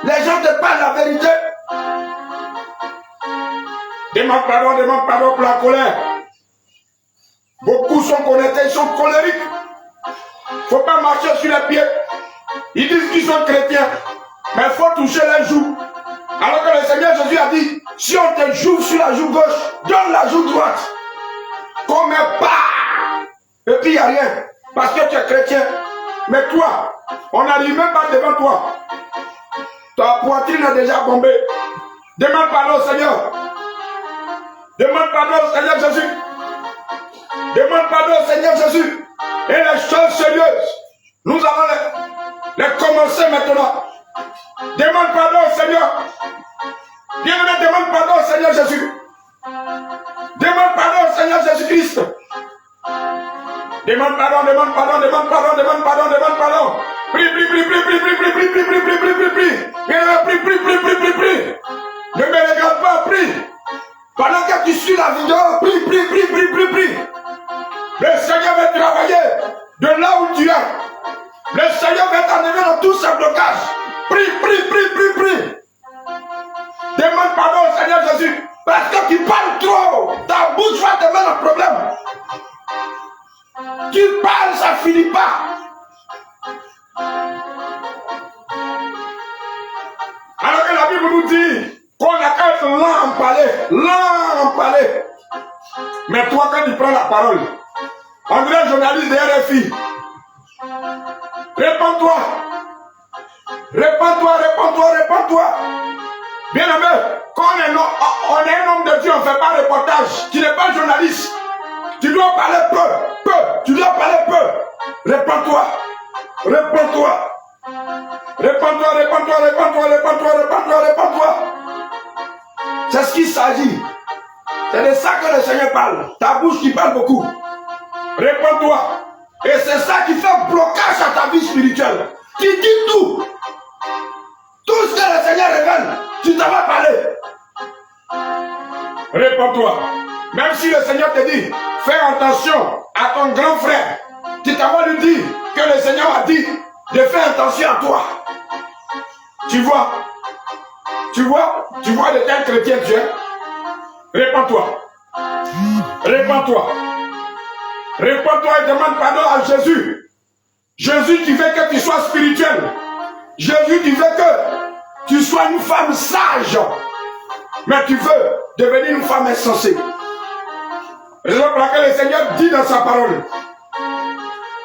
les gens te parlent la vérité. Demande pardon pour la colère. Beaucoup sont connectés, ils sont colériques. Il ne faut pas marcher sur les pieds. Ils disent qu'ils sont chrétiens, mais il faut toucher les joues. Alors que le Seigneur Jésus a dit, si on te joue sur la joue gauche, donne la joue droite. Comme un pas. Et puis il n'y a rien. Parce que tu es chrétien. Mais toi, on n'arrive même pas devant toi. Ta poitrine a déjà bombé. Demande pardon au Seigneur. Demande pardon au Seigneur Jésus. Demande pardon au Seigneur Jésus. Et les choses sérieuses, nous allons les commencer maintenant. Demande pardon au Seigneur. Bien-aimé, demande pardon au Seigneur Jésus. Demande pardon au Seigneur Jésus-Christ. Demande pardon, demande pardon, demande pardon, demande pardon, demande pardon. Prie, prie, prie, prie, prie, prie, prie, prie, prie, prie, prie, prie, prie, prie. Bien-aimé, prie, prie, prie, prie, prie, prie. Ne me regarde pas, prie. Pendant que tu suis la vidéo, prie, prie, prie, prie, prie, prie. Le Seigneur va travailler de là où tu es. Le Seigneur va t'enlever dans tous ces blocages. Prie, prie, prie, prie, prie. Demande pardon au Seigneur Jésus. Parce que tu parles trop. Ta bouche va te mettre un problème. Tu parles, ça ne finit pas. Alors que la Bible nous dit qu'on a qu'à être lent en parler. Lent en parler. Mais toi, quand tu prends la parole, on dirait journaliste de RFI. Répands-toi. Répands-toi, répands-toi, répands-toi. Bien aimé, quand on est un homme de Dieu, on ne fait pas reportage. Tu n'es pas journaliste. Tu dois parler peu. Tu dois parler peu. Répands-toi. Répands-toi. Répands-toi, répands-toi, répands-toi, répands-toi, répands-toi, répands-toi. C'est ce qu'il s'agit. C'est de ça que le Seigneur parle. Ta bouche qui parle beaucoup. Répands-toi. Et c'est ça qui fait blocage à ta vie spirituelle. Tu dis tout. Tout ce que le Seigneur révèle, tu t'en vas parler. Répands-toi. Même si le Seigneur te dit, fais attention à ton grand frère, tu t'en vas lui dire que le Seigneur a dit de faire attention à toi. Tu vois de quel chrétien tu es. Répands-toi. Répands-toi. Répands-toi et demande pardon à Jésus. Jésus qui veut que tu sois spirituel. Jésus qui veut que tu sois une femme sage. Mais tu veux devenir une femme insensée. Raison pour laquelle le Seigneur dit dans sa parole.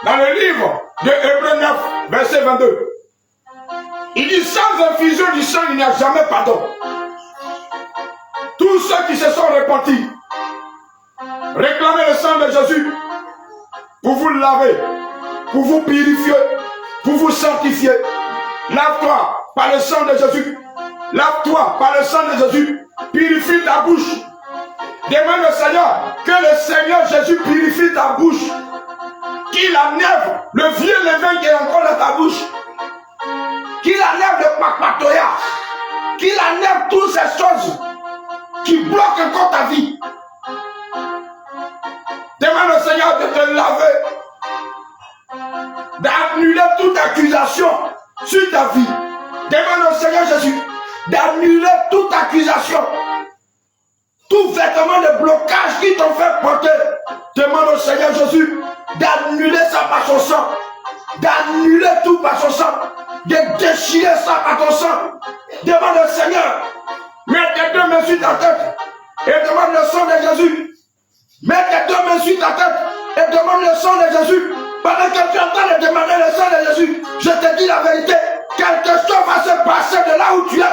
Dans le livre de Hébreux 9, verset 22. Il dit, sans infusion du sang, il n'y a jamais pardon. Tous ceux qui se sont repentis, réclamez le sang de Jésus pour vous laver, pour vous purifier, pour vous sanctifier. Lave-toi par le sang de Jésus. Lave-toi par le sang de Jésus. Purifie ta bouche. Demande au Seigneur que le Seigneur Jésus purifie ta bouche. Qu'il enlève le vieux levain qui est encore dans ta bouche. Qu'il enlève le papatoya. Qu'il enlève toutes ces choses qui bloquent encore ta vie. Demande au Seigneur de te laver. D'annuler toute accusation sur ta vie. Demande au Seigneur Jésus d'annuler toute accusation. Tout vêtement de blocage qui t'ont fait porter. Demande au Seigneur Jésus d'annuler ça par son sang. D'annuler tout par son sang. De déchirer ça par ton sang. Demande au Seigneur. Mets tes deux mains sur ta tête. Et demande le sang de Jésus. Mets tes deux mains sur ta tête. Et demande le sang de Jésus. Pendant que tu es en train de demander le sang de Jésus, je te dis la vérité. Quelque chose va se passer de là où tu es.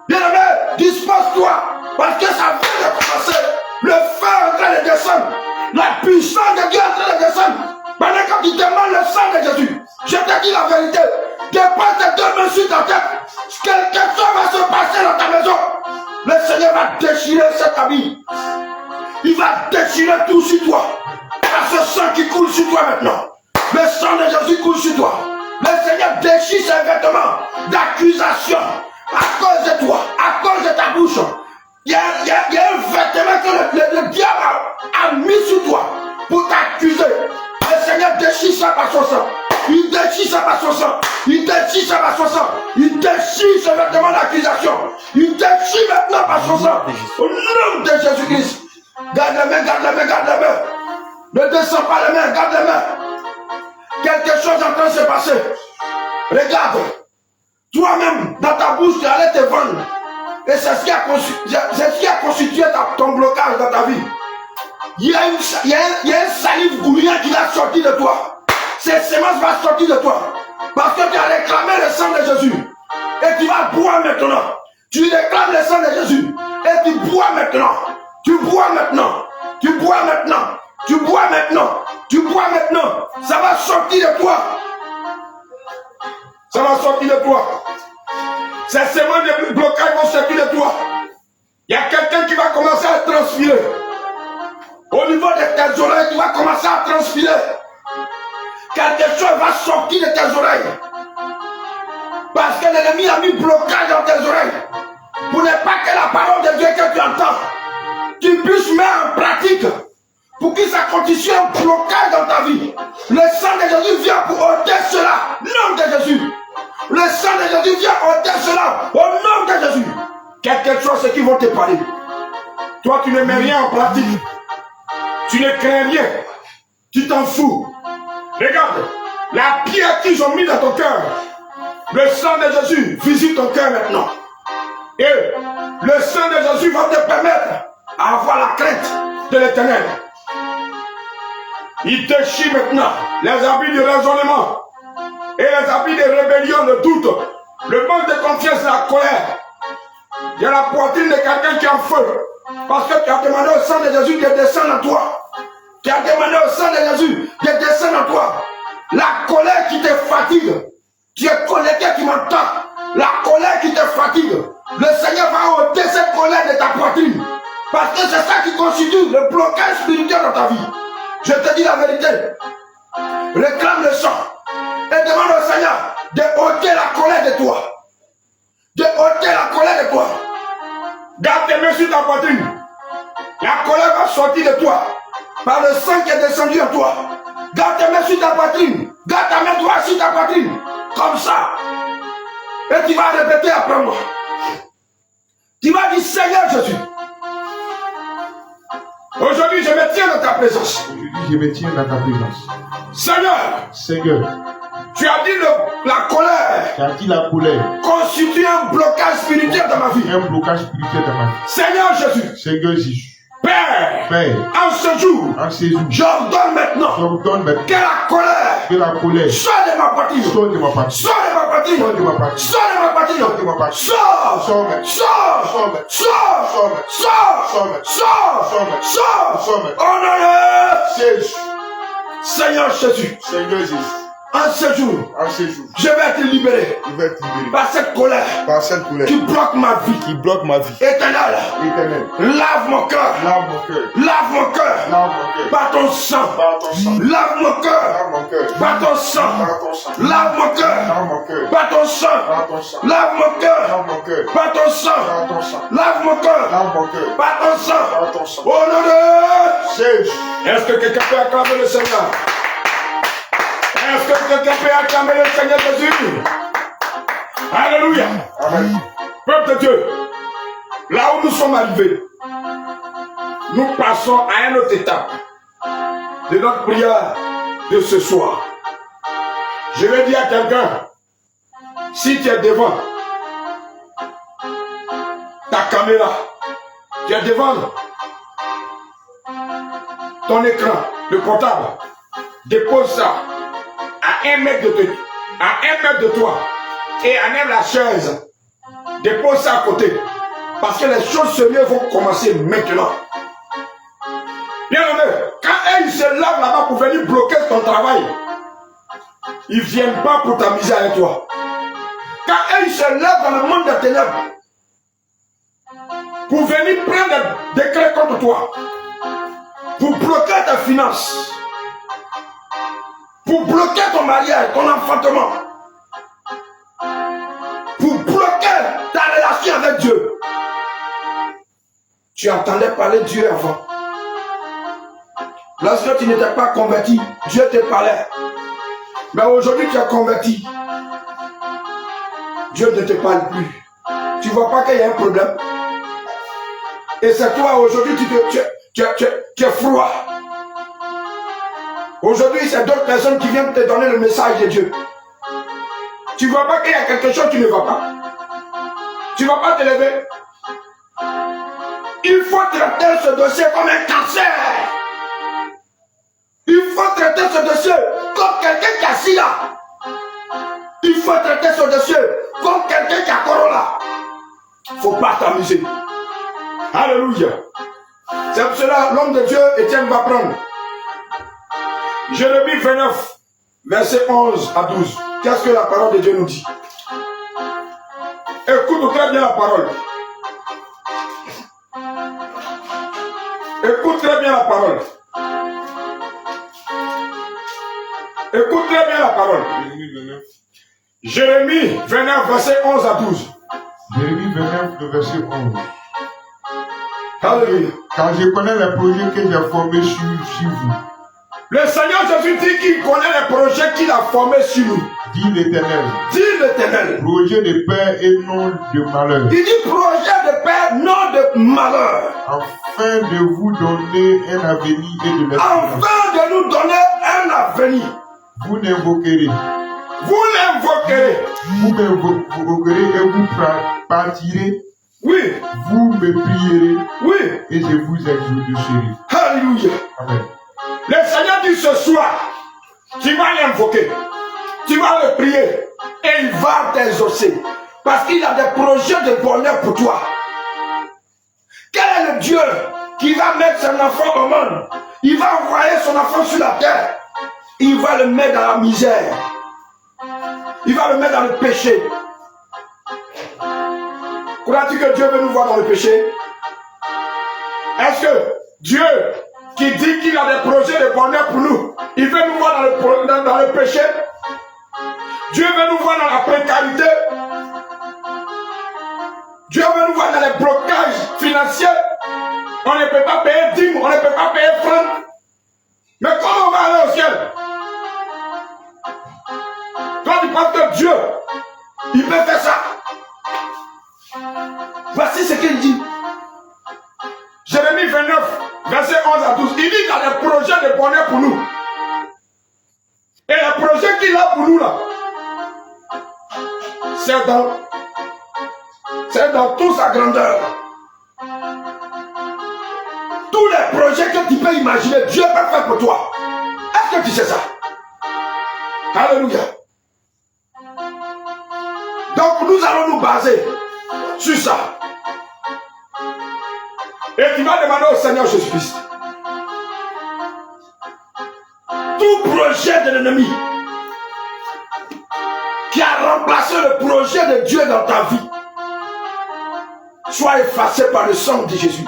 Bien-aimé, dispose-toi. Parce que ça vient de commencer. Le feu est en train de descendre. La puissance de Dieu est en train de descendre. Pendant que tu demandes le sang de Jésus, je te dis la vérité. Dépose tes deux mains sur ta tête. Quelque chose va se passer dans ta maison. Le Seigneur va déchirer cet habit. Il va déchirer tout sur toi. Par ce sang qui coule sur toi maintenant. Le sang de Jésus coule sur toi. Le Seigneur déchire ses vêtements d'accusation à cause de toi, à cause de ta bouche. Il y a un vêtement que le diable a mis sur toi pour t'accuser. Le Seigneur déchire ça par son sang. Il déchire ça par son sang. Il déchire ça par son sang. Il déchire ce vêtement d'accusation. Il déchire maintenant par son sang. Au nom de Jésus-Christ. Garde la main, garde la main, garde la main. Ne descends pas les mains, garde les mains. Quelque chose est en train de se passer. Regarde. Toi-même, dans ta bouche, tu allais te vendre. Et c'est ce qui a constitué ton blocage dans ta vie. Il y a une salive goulienne qui va sortir de toi. Ces semences vont sortir de toi. Parce que tu as réclamé le sang de Jésus. Et tu vas boire maintenant. Tu réclames le sang de Jésus. Et tu bois maintenant. Tu bois maintenant. Tu bois maintenant. Tu bois maintenant. Tu bois maintenant. Ça va sortir de toi. Ça va sortir de toi. Ces semences de blocage vont sortir de toi. Il y a quelqu'un qui va commencer à transpirer. Au niveau de tes oreilles, tu vas commencer à transpirer. Quelque chose va sortir de tes oreilles. Parce que l'ennemi a mis blocage dans tes oreilles. Pour ne pas que la parole de Dieu que tu entends, tu puisses mettre en pratique. Pour que ça continue un blocage dans ta vie. Le sang de Jésus vient pour ôter cela. Nom de Jésus. Le sang de Jésus vient ôter cela. Au nom de Jésus. Quelque chose qui vont te parler. Toi, tu ne mets rien en pratique. Tu ne crains rien. Tu t'en fous. Regarde. La pierre qu'ils ont mis dans ton cœur. Le sang de Jésus visite ton cœur maintenant. Et le sang de Jésus va te permettre d'avoir la crainte de l'Éternel. Il déchire maintenant les habits de raisonnement et les habits de rébellion, de doute, le manque de confiance et la colère. Il y a la poitrine de quelqu'un qui est en feu parce que tu as demandé au sang de Jésus de descendre en toi. Tu as demandé au sang de Jésus de descendre en toi. La colère qui te fatigue, tu es connecté, tu m'entends. La colère qui te fatigue, le Seigneur va ôter cette colère de ta poitrine parce que c'est ça qui constitue le blocage spirituel dans ta vie. Je te dis la vérité. Réclame le sang. Et demande au Seigneur de ôter la colère de toi. De ôter la colère de toi. Garde tes mains sur ta poitrine. La colère va sortir de toi. Par le sang qui est descendu en toi. Garde tes mains sur ta poitrine. Garde ta main droite sur ta poitrine. Comme ça. Et tu vas répéter après moi. Tu vas dire Seigneur Jésus. Aujourd'hui, je me tiens dans ta présence. Aujourd'hui, je me tiens dans ta présence. Seigneur, tu as dit la colère. Tu as dit la colère Constitue un blocage spirituel dans ma vie. Un blocage spirituel dans ma vie. Seigneur Jésus. Seigneur Jésus. Père. En ce jour. J'ordonne maintenant. Que la colère. Sors de ma poitrine. Sors de ma poitrine. Sors de ma poitrine. Sors de ma poitrine. Sors de ma poitrine. Sors de ma poitrine. Sors. Oh non, Seigneur Jésus. Seigneur Jésus. En ce jour, je vais être libéré par cette colère qui bloque ma vie. Éternel, lave mon cœur. Lave mon cœur par ton sang. Lave mon cœur par ton sang. Lave mon cœur par ton sang. Lave mon cœur par ton sang. Lave mon cœur par ton sang. Au nom de Jésus. Est-ce que quelqu'un peut acclamer le Seigneur? Est-ce que quelqu'un peut acclamer le Seigneur Jésus? Alléluia. Amen. Peuple de Dieu, là où nous sommes arrivés, nous passons à une autre étape de notre prière de ce soir. Je vais dire à quelqu'un, si tu es devant ta caméra, tu es devant ton écran, le portable, dépose ça à 1 mètre de toi et enlève la chaise, dépose ça à côté, parce que les choses sérieuses vont commencer maintenant. Bien aimé, quand ils se lavent là-bas pour venir bloquer ton travail, ils ne viennent pas pour t'amuser avec toi. Quand ils se lèvent dans le monde des ténèbres pour venir prendre des décrets contre toi, pour bloquer tes finances, pour bloquer ton mariage, ton enfantement, pour bloquer ta relation avec Dieu. Tu entendais parler de Dieu avant. Lorsque tu n'étais pas converti, Dieu te parlait. Mais aujourd'hui tu es converti. Dieu ne te parle plus. Tu ne vois pas qu'il y a un problème. Et c'est toi aujourd'hui tu es froid. Aujourd'hui, c'est d'autres personnes qui viennent te donner le message de Dieu. Tu ne vois pas qu'il y a quelque chose qui ne va pas. Tu ne vas pas te lever. Il faut traiter ce dossier comme un cancer. Il faut traiter ce dossier comme quelqu'un qui a SIDA. Il faut traiter ce dossier comme quelqu'un qui a Corona. Il ne faut pas t'amuser. Alléluia. C'est pour cela l'homme de Dieu, Étienne, va prendre Jérémie 29, verset 11 à 12. Qu'est-ce que la parole de Dieu nous dit? Écoute très bien la parole. Écoute très bien la parole. Écoute très bien la parole. Jérémie 29, verset 11 à 12. Jérémie 29, verset 11. Alléluia. Car je connais les projets que j'ai formés sur vous. Le Seigneur Jésus dit qu'il connaît les projets qu'il a formés sur nous. Dit l'Éternel. Dit l'Éternel. Projet de paix et non de malheur. Il dit projet de paix, non de malheur. Afin de vous donner un avenir et de l'espérance. Afin de nous donner un avenir. Vous n'invoquerez. Vous l'invoquerez. Vous m'invoquerez et vous partirez. Oui. Vous me prierez. Oui. Et je vous exaucerai. Alléluia. Amen. Le Seigneur dit ce soir, tu vas l'invoquer, tu vas le prier et il va t'exaucer. Parce qu'il a des projets de bonheur pour toi. Quel est le Dieu qui va mettre son enfant au monde? Il va envoyer son enfant sur la terre. Il va le mettre dans la misère. Il va le mettre dans le péché. Crois-tu que Dieu veut nous voir dans le péché? Est-ce que Dieu qui dit qu'il a des projets de bonheur pour nous, il veut nous voir dans le péché? Dieu veut nous voir dans la précarité. Dieu veut nous voir dans les blocages financiers. On ne peut pas payer dîmes, on ne peut pas payer francs. Mais comment on va aller au ciel? Toi tu penses que Dieu, il peut faire ça? Voici ce qu'il dit. Jérémie 29, verset 11 à 12. Il dit qu'il y a des projets de bonheur pour nous. Et les projets qu'il a pour nous là, c'est dans toute sa grandeur. Tous les projets que tu peux imaginer, Dieu peut faire pour toi. Est-ce que tu sais ça? Alléluia. Donc nous allons nous baser sur ça. Et tu vas demander au Seigneur Jésus-Christ. Tout projet de l'ennemi remplacé le projet de Dieu dans ta vie soit effacé par le sang de Jésus.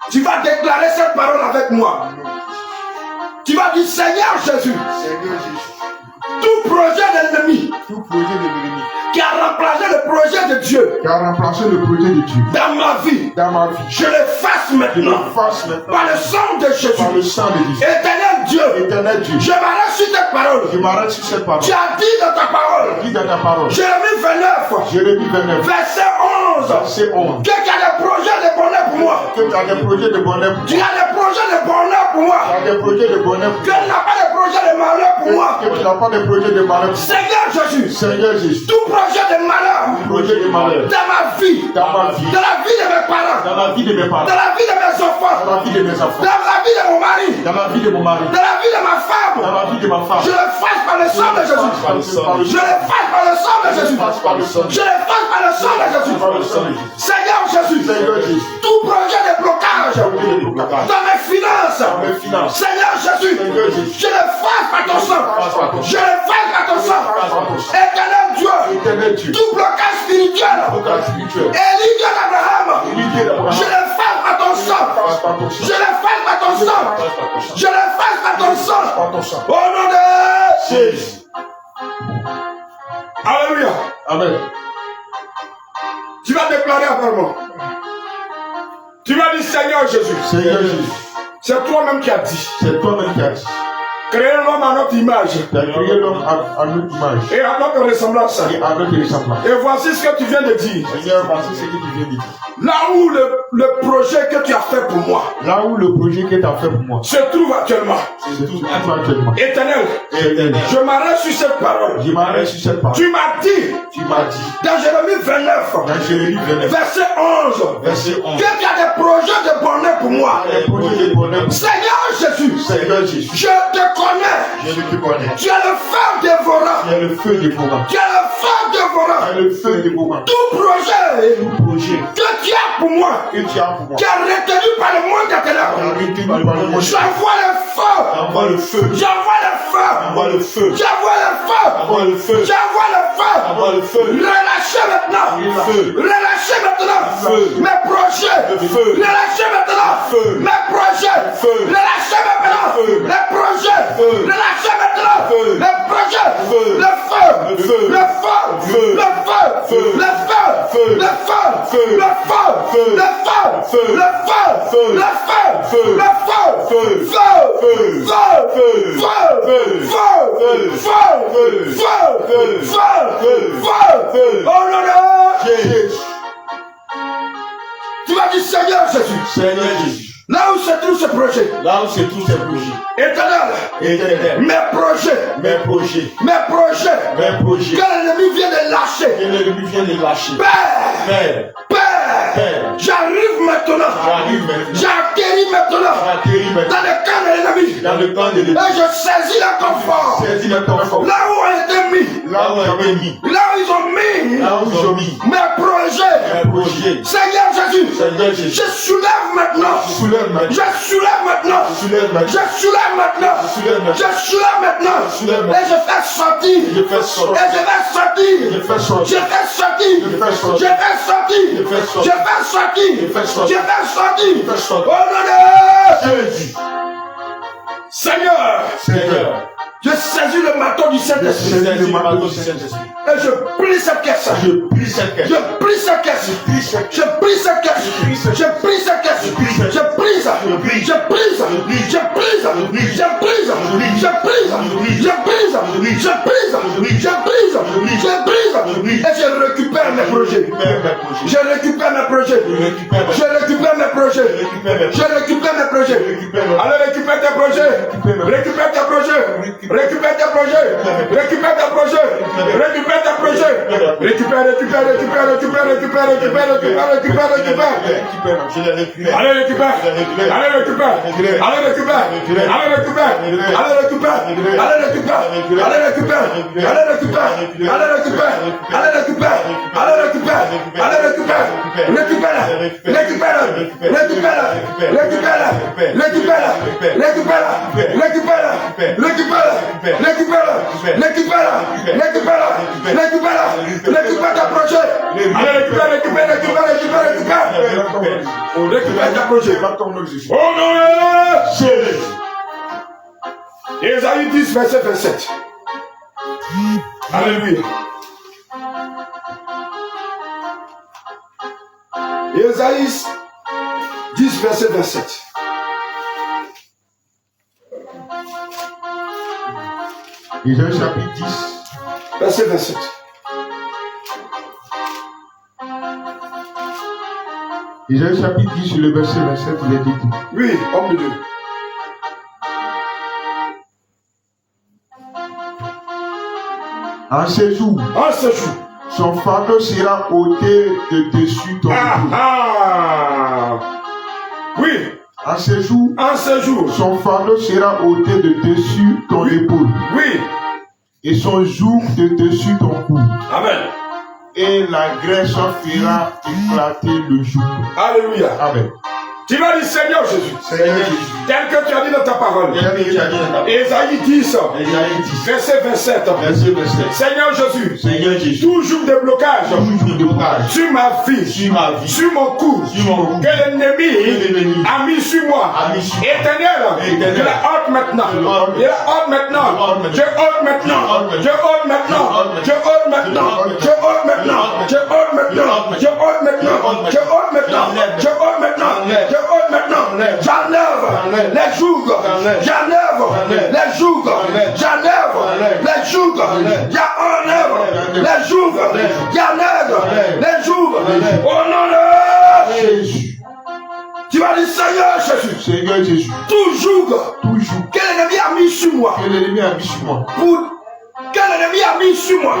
Tu vas déclarer cette parole avec moi. Tu vas dire, Seigneur Jésus, tout projet de l'ennemi qui a remplacé le projet de Dieu dans ma vie, je l'efface maintenant par le sang de Jésus. Éternel Dieu, je m'arrête sur cette parole. Tu as dit dans ta parole, Jérémie 29, verset 11, que tu as des projets de bonheur pour moi. Tu as des projets de bonheur pour moi. Que tu n'as pas de projet de malheur pour moi. Seigneur Jésus, tout projet de malheur dans ma vie, dans la vie de mes parents, dans la vie de mes enfants, dans la vie de mon mari, dans la vie de ma femme, je le fasse par le sang de Jésus. Seigneur Jésus, tout projet de blocage dans mes finances, Seigneur Jésus, je le fasse par ton sang. Éternel Dieu, tout blocage spirituel, Élie Dieu d'Abraham, je le fasse par ton sang. Au nom de Jésus. Alléluia. Amen. Tu vas déclarer après moi. Tu vas dire, Seigneur Jésus. C'est toi-même qui as dit. Créer l'homme à notre image. Et à notre ressemblance. Et voici ce que tu viens de dire. Là où le projet que tu as fait pour moi. Se trouve actuellement. Éternel. Je m'arrête sur cette parole. Tu m'as dit. Dans Jérémie 29. Verset 11. Que tu as des projets de bonheur pour moi. Seigneur Jésus. Je te connais. Tu es le feu dévorant. Tout projet que tu as pour moi, qui est retenu par le monde des ténèbres, j'envoie le feu. Relâchez maintenant. Mes projets. Relâchez maintenant. Mes projets. Relâchez maintenant. Les projets. Relâchez maintenant. Les projets. Le feu. Tu vas dire Seigneur Jésus. Là où se trouve ce projet. Éternel. Mes projets. Que l'ennemi vient de lâcher. Père. J'arrive maintenant. J'atterris maintenant. Dans le camp de l'ennemi. Et je saisis le confort. Là où on était mis. Là où ils ont mis. Mes projets. Seigneur Jésus. Je soulève maintenant. Et je fais sortir. Oh non, Jésus. Seigneur. Je saisis le marteau du Saint-Esprit. Et je plie cette caisse. Et je récupère mes projets. Allez, récupère tes projets. Récupère tes projets. Allez, récupère. Récupère ta projet. Allez, récupère ta projet. Oh non, Ésaïe 10, verset 27. Alléluia. Ésaïe 10, verset 27. Ésaïe chapitre 10, verset 27. Ésaïe chapitre 10, le verset 27, il est dit. Oui, homme de Dieu. En ce jour, son fardeau sera ôté de dessus ton épaule. Oui. En ce jour, son fardeau sera ôté de dessus ton épaule. Oui. Et son joug de dessus ton cou. Amen. Et la graisse fera éclater le joug. Alléluia. Amen. Tu vas dire Seigneur Jésus. Seigneur Jésus. Tel que tu as dit dans ta parole. Ésaïe 10, verset 27. Seigneur Jésus. Tout jour de blocage. Sur ma vie. Sur mon cou. Que l'ennemi a mis sur moi. Éternel. Il est hâte maintenant. Il est hâte maintenant. Je hâte maintenant. Je hâte maintenant. Je hâte maintenant. Je hâte maintenant. Je hâte maintenant. Je hâte maintenant. Je hâte maintenant. Je hâte maintenant. J'enlève les jougs, j'enlève les jougs, j'enlève les jougs, j'enlève les jougs, j'enlève les jougs. Au nom de Jésus. Tu vas dire Seigneur Jésus. Toujours. Que l'ennemi a mis sur moi. Que l'ennemi a mis sur moi,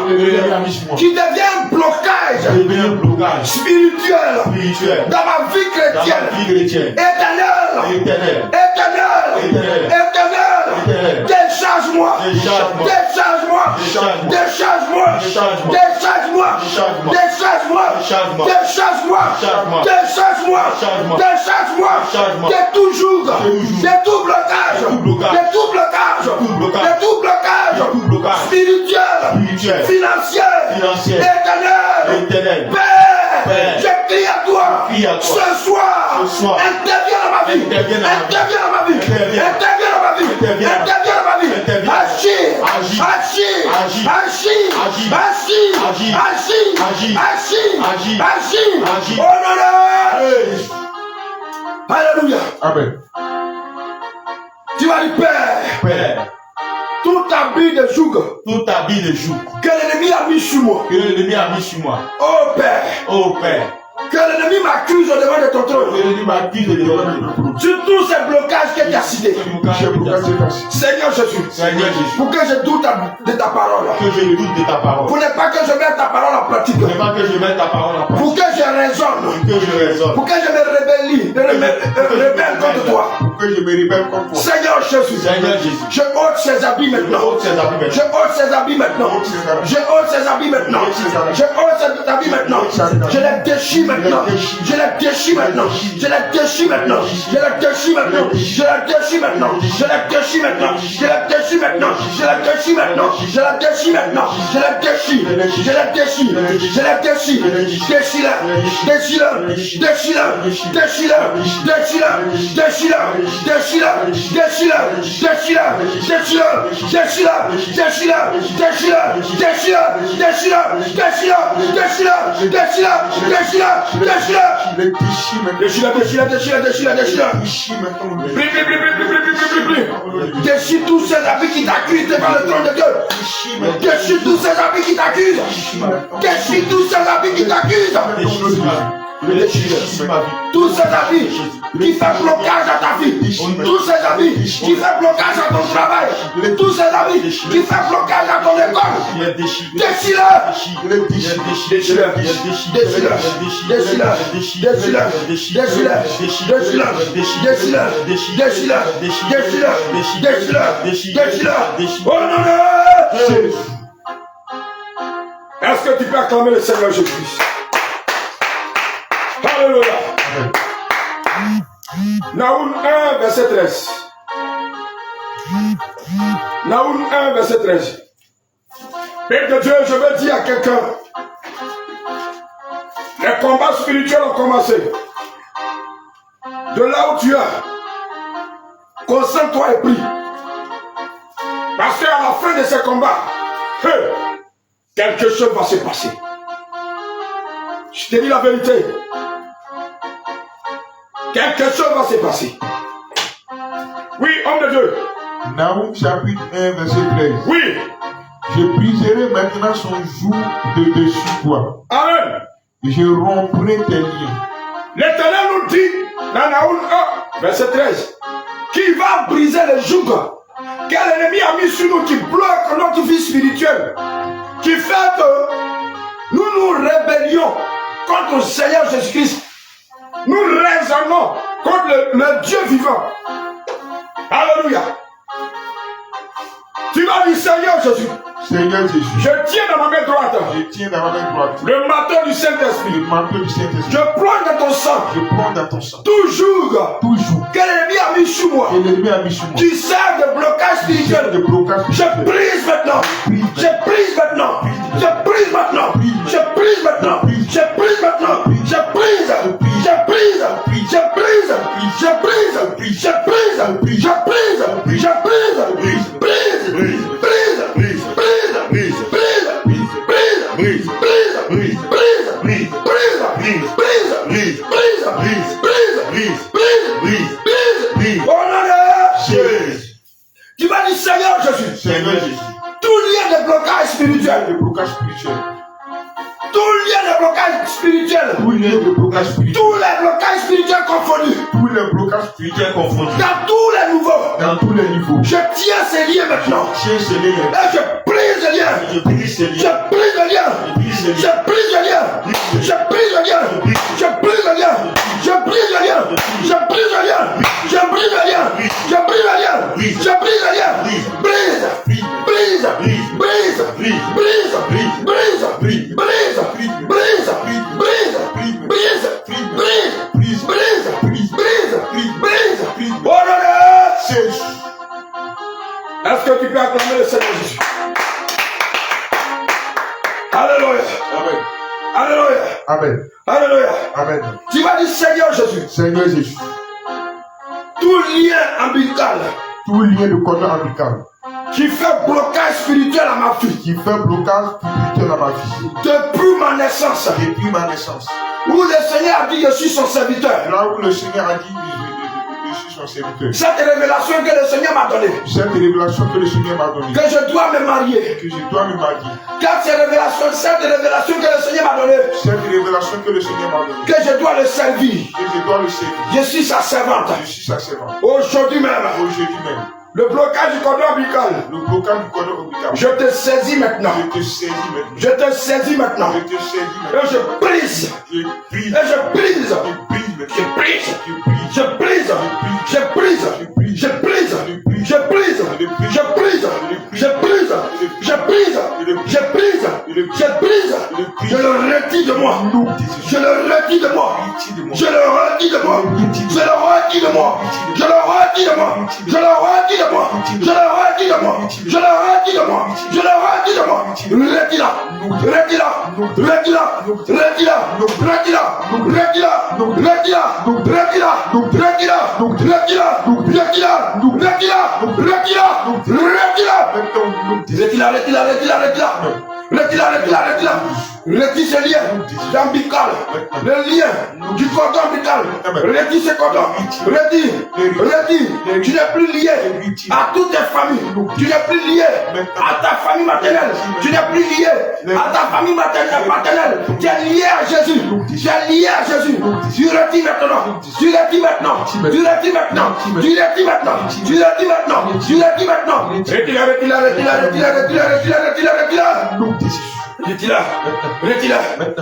qui devient un blocage spirituel dans ma vie chrétienne. Éternel, décharge-moi, décharge-moi, décharge-moi, décharge-moi, décharge-moi, décharge-moi, décharge-moi, décharge-moi, de tout joug, de tout blocage, de tout blocage, de tout blocage spirituel, financier, éternel, Père, je crie à toi, ce soir, interviens dans ma vie, interviens dans ma vie, interviens dans ma vie, interviens dans ma vie, agis, oh non, alléluia, amen. Tu vas dire Père, tout habit de joug, que l'ennemi a mis sur moi, oh Père, que l'ennemi m'accuse devant de ton trône, sur tous ces blocages que tu as cités. Seigneur Jésus, pour que je doute de ta parole, pour ne pas que je mette ta parole en pratique, pour que je raisonne, pour que je me rebelle contre toi. Seigneur Jésus, je ôte ces habits maintenant. Je ôte ces habits maintenant. Je ôte ces habits maintenant. Je ôte ces habits maintenant. Je les déchire maintenant. Je les déchire maintenant. Je les déchire maintenant. Je les déchire maintenant. Je les déchire maintenant. Je les déchire maintenant. Je les déchire maintenant. Je les déchire maintenant. Je les déchire maintenant. Je les déchire. Je les déchire. Je les déchire. Déchire-la. Déchire-la. Déchire-la. Déchire-la. Déchire-la. Déchire-la. Déchire-la, déchire-la, déchire-la, déchire-la, déchire-la, déchire-la, déchire-la, déchire-la, déchire-la, déchire-la, déchire-la, déchire-la, déchire-la, déchire-la, déchire-la, déchire-la. Déchire tous ces habits qui t'accusent devant le trône de Dieu. Déchire tous ces habits qui t'accusent. Déchire tous ces habits qui t'accusent. Tous ces habits qui font blocage à ta vie, tous ces habits qui font blocage à ton travail, tous ces habits qui font blocage à ton école, déchire-le, déchire-le, déchire-le, déchire-le, déchire-le, déchire-le, déchire-le, déchire-le, déchire-le, déchire-le, déchire-le, déchire-le. Oh non, non. Est-ce que tu peux acclamer le Seigneur Jésus-Christ? Alléluia. Naoum 1, verset 13. Naoum 1, verset 13. Père de Dieu, je veux dire à quelqu'un, les combats spirituels ont commencé. De là où tu es, concentre-toi et prie. Parce qu'à la fin de ces combats, quelque chose va se passer. Je te dis la vérité. Quelque chose va se passer. Oui, homme de Dieu. Naoum chapitre 1, verset 13. Oui. Je briserai maintenant son joug de dessus toi. Amen. Et je romprai tes liens. L'Éternel nous dit dans Naoum 1, verset 13, qui va briser le joug. Quel ennemi a mis sur nous qui bloque notre vie spirituelle, qui fait que nous nous rébellions contre le Seigneur Jésus-Christ. Nous raisonnons contre le Dieu vivant. Alléluia. Tu vas dire Seigneur Jésus. Seigneur Jésus. Je tiens dans ma main droite. Je tiens dans ma main droite. Le marteau du Saint-Esprit. Le marteau du Saint-Esprit. Je plonge dans ton sang. Je plonge dans ton sang. Toujours. Toujours. Quel ennemi a mis sur moi. Et l'ennemi a mis sur moi. Qui sert de blocage spirituel. De blocage spirituel. Je brise maintenant. Je brise maintenant. Je brise maintenant. Je brise maintenant. Je brise maintenant. Je brise. Je brise. Je brise. Je brise. Je brise. Je brise. Je brise. Je brise. Brise. Brise. Brise. Brise. Brise. Brise. Brise. Brise. Brise. Brise. Oh non, tu vas dire Seigneur Jésus. Seigneur Jésus. Tout lien de blocage spirituel. De blocage spirituel. Tout lien de blocage spirituel. Tout lien de blocage spirituel. Tous les blocages spirituels confondus. Tous les blocages spirituels confondus. Dans tous les niveaux. Dans tous les niveaux. Je tiens ces liens maintenant. Tiens ces liens. Et je brise les liens. Je brise ces liens. Je brise les liens. Je brise les liens. Je brise les liens. Je brise les liens. Je brise les liens. Je brise les liens. Je brise les liens. Je brise les liens. Je brise les liens. Brise. Brise. Brise. Brise. Brise. Brise. Brise. Brise. Brise. Brise. Brise. Brise. Oh non, non. Est-ce que tu peux acclamer le Seigneur Jésus? Alléluia. Amen. Alléluia. Amen. Alléluia. Amen. Tu vas dire Seigneur Jésus. Seigneur Jésus. Tout lien ombilical Tout lien de cordon ombilical qui fait blocage spirituel à ma vie. Qui fait blocage spirituel à ma vie. Depuis ma naissance. Depuis ma naissance. Où le Seigneur a dit je suis son serviteur. Là où le Seigneur a dit je suis son serviteur. Cette révélation que le Seigneur m'a donnée. Cette révélation que le Seigneur m'a donnée. Que je dois me marier. Que je dois me marier. Car cette révélation que le Seigneur m'a donnée. Cette révélation que le Seigneur m'a donnée. Que je dois le servir. Que je dois le servir. Je suis sa servante. Je suis sa servante. Aujourd'hui même. Aujourd'hui même. Le blocage du cordon ombilical. Le blocage du cordon ombilical. Je te saisis maintenant. Je te saisis maintenant. Je te saisis maintenant. Je te saisis maintenant. Et je brise. Je brise. Et je brise. Je brise maintenant. Je brise. Je brise. Je brise. Je brise. Je brise. Je brise. Je brise. Je brise. Je brise. Je brise. Je le retire de moi. Je le retire de moi. Je le retire de moi. Je le retire de moi. Je le retire de moi. Je le retire de moi. Je le retire de moi. Je le retire de moi. Je le retire de moi. Retire-la. Retire-la. Retire-la. Retire-la. Retire-la. Retire-la. Retire-la. Retire-la. Retire-la. Retire-la. Retire ce lien ombilical, le lien du cordon ombilical. Retire ce cordon. Retire. Tu n'es plus lié à toutes tes familles. Tu n'es plus lié à ta famille maternelle. Tu n'es plus lié à ta famille paternelle. Tu es lié à Jésus. Tu es lié à Jésus. Tu retires maintenant. Tu retires maintenant. Tu retires maintenant. Tu retires maintenant. Tu retires maintenant. Tu retires maintenant. Retire. Retire-la. Retire-la.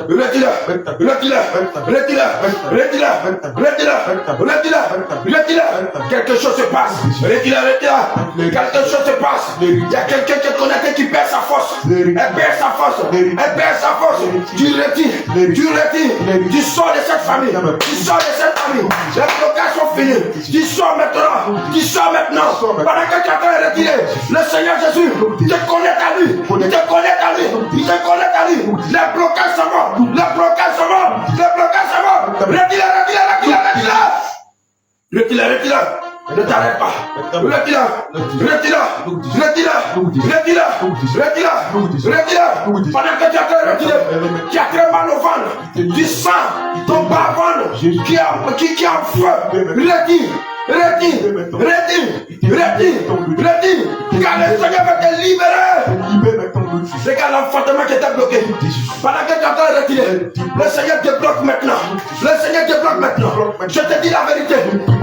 Retire-la. Retire-la. Retire-la. Retire-la. Retire-la. Retire-la. Retire-la. Quelque chose se passe. Retire-la. Retire-la. Quelque chose se passe. Il y a quelqu'un qui est connecté qui perd sa force. Elle perd sa force. Elle perd sa force. Tu retires. Tu retires. Tu sors de cette famille. Tu sors de cette famille. Les blocages sont finis. Tu sors maintenant. Tu sors maintenant. Pendant que tu es en train de retirer, le Seigneur Jésus te connecte à lui. Il te connecte à lui. Il te connecte à lui. Les blocages sont morts. Les blocages sont morts. Les blocages sont morts. Retire-la. Retire-la. Retire-la. Retire-la. Retire-la. Retire-la. Ne t'arrête pas. Retire-la. Retire-la. Retire-la. Retire-la. Retire-la. Retire-la. Pendant que tu es en train de retirer, tu as très mal au ventre. Du sang, ton bas-ventre qui est en feu. Retire. Retire. Retire. Retire. Retire. Car le Seigneur va te libérer. C'est car l'enfantement qui était bloqué. Pendant que tu es en train de retirer, le Seigneur te bloque maintenant. Le Seigneur te bloque maintenant. Je te dis la vérité.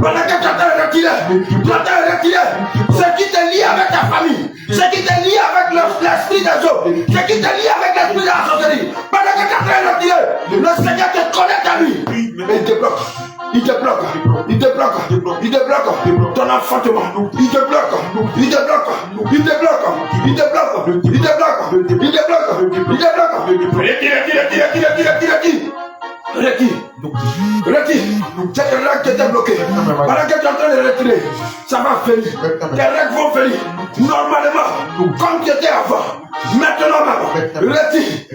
Pendant que tu es en train de retirer, tu es en train de retirer ce qui te lie avec ta famille, ce qui te lie avec l'esprit des eaux, ce qui te lie avec l'esprit de la sorcellerie. Pendant que tu es en train de retirer, le Seigneur te connecte à lui. Et il te bloque. Il te bloque, il te bloque, il te bloque, ton enfantement, il te bloque, il te bloque, il te bloque, il te bloque, il te bloque, il te bloque, il te bloque. Retire. Cette règle qui était bloquée. Pendant que tu es en train de retirer, ça va venir. Tes règles vont venir. Normalement, comme tu étais avant. Maintenant, maman, retire.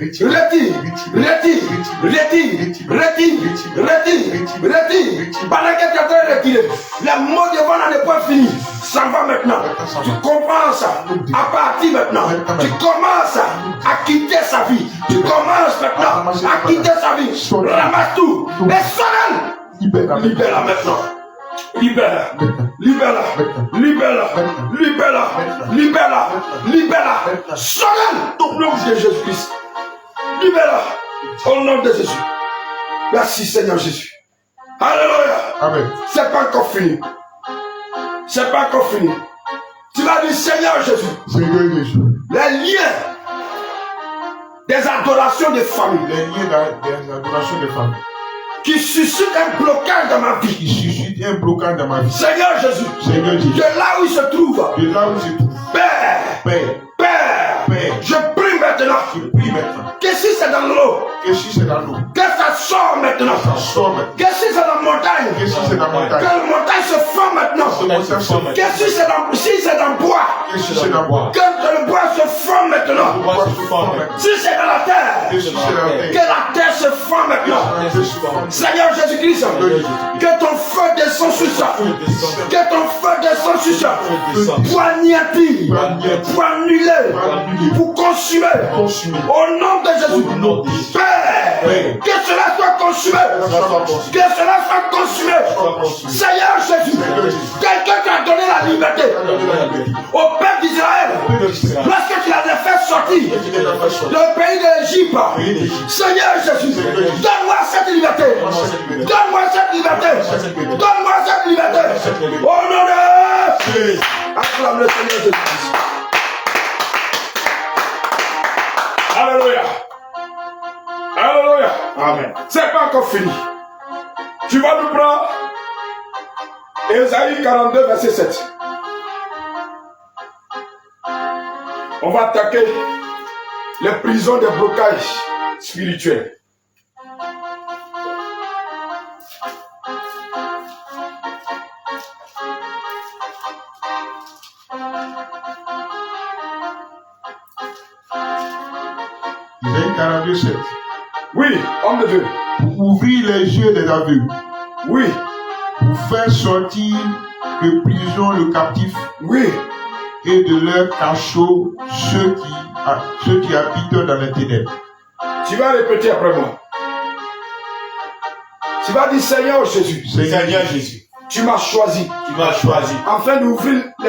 Pendant que tu es en train de retirer, les mots devant la n'est pas fini. Ça va maintenant. Tu commences à partir maintenant. Tu commences à quitter sa vie. Tu commences maintenant à quitter sa vie. Ramasse tout. Et sonne. Libère-la maintenant. Libère-la. Sonne au nom de Jésus-Christ. Libère-la. Au nom de Jésus. Merci Seigneur Jésus. Alléluia. Amen. C'est pas encore fini. C'est pas encore fini. Tu vas dire Seigneur Jésus. Seigneur Jésus. Les liens des adorations de famille. Les liens des adorations de famille. Qui suscitent un blocage dans ma vie. Qui suscitent un blocage dans ma vie. Seigneur Jésus. Seigneur Jésus. De là où il se trouve. De là où je trouve. Père. Je prie maintenant. Que si c'est dans l'eau. Que ça sort maintenant. Que si c'est dans la montagne. Que la montagne se forme maintenant. Que si c'est dans le bois. Que le bois se forme maintenant. Si c'est dans la terre. Que la terre se forme maintenant. Seigneur Jésus-Christ. Que ton feu descende sur ça. Que ton feu descende sur ça. Pour anéantir. Pour annuler. Pour consumer. Au nom de Jésus. Père, que cela soit consumé. Que cela soit consumé. Seigneur Jésus, quelqu'un qui a donné la liberté au peuple d'Israël lorsque tu l'as fait sortir le pays de l'Égypte. Seigneur Jésus, donne-moi cette liberté. Donne-moi cette liberté. Donne-moi cette liberté. Au nom de Jésus. Acclame le Seigneur Jésus. Alléluia. Alléluia. Amen. C'est pas encore fini. Tu vas nous prendre Ésaïe 42, verset 7. On va attaquer les prisons des blocages spirituels. Ésaïe 42, 7. Oui, homme de Dieu. Pour ouvrir les yeux des aveugles. Oui. Pour faire sortir de prison le captif. Oui. Et de leur cachot ceux qui habitent dans les ténèbres. Tu vas répéter après moi. Tu vas dire Seigneur Jésus. Seigneur Jésus. Tu m'as choisi. Tu m'as choisi. Afin d'ouvrir les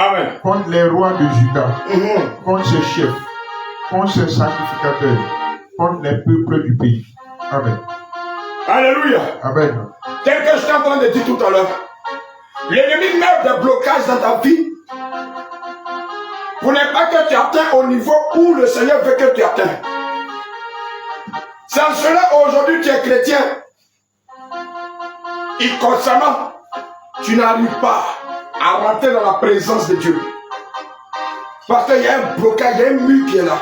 Amen. contre les rois de Juda, contre ses chefs, contre ses sacrificateurs, contre les peuples du pays. Amen. Alléluia. Amen. Tel que je suis en train de dire tout à l'heure, l'ennemi met des blocages dans ta vie pour ne pas que tu atteignes au niveau où le Seigneur veut que tu atteignes. Sans cela, aujourd'hui, tu es chrétien. Et constamment, tu n'arrives pas à rentrer dans la présence de Dieu. Parce qu'il y a un blocage, il y a un mur qui est là.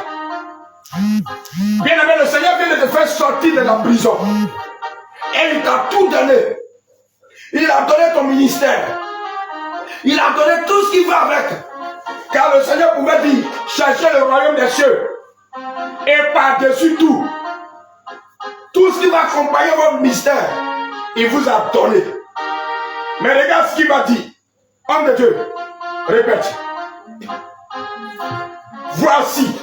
Bien aimé, le Seigneur vient de te faire sortir de la prison. Et il t'a tout donné. Il a donné ton ministère. Il a donné tout ce qui va avec. Car le Seigneur pouvait dire, cherchez le royaume des cieux. Et par-dessus tout, tout ce qui va accompagner votre ministère, il vous a donné. Mais regarde ce qu'il m'a dit. Homme de Dieu, répète. Voici,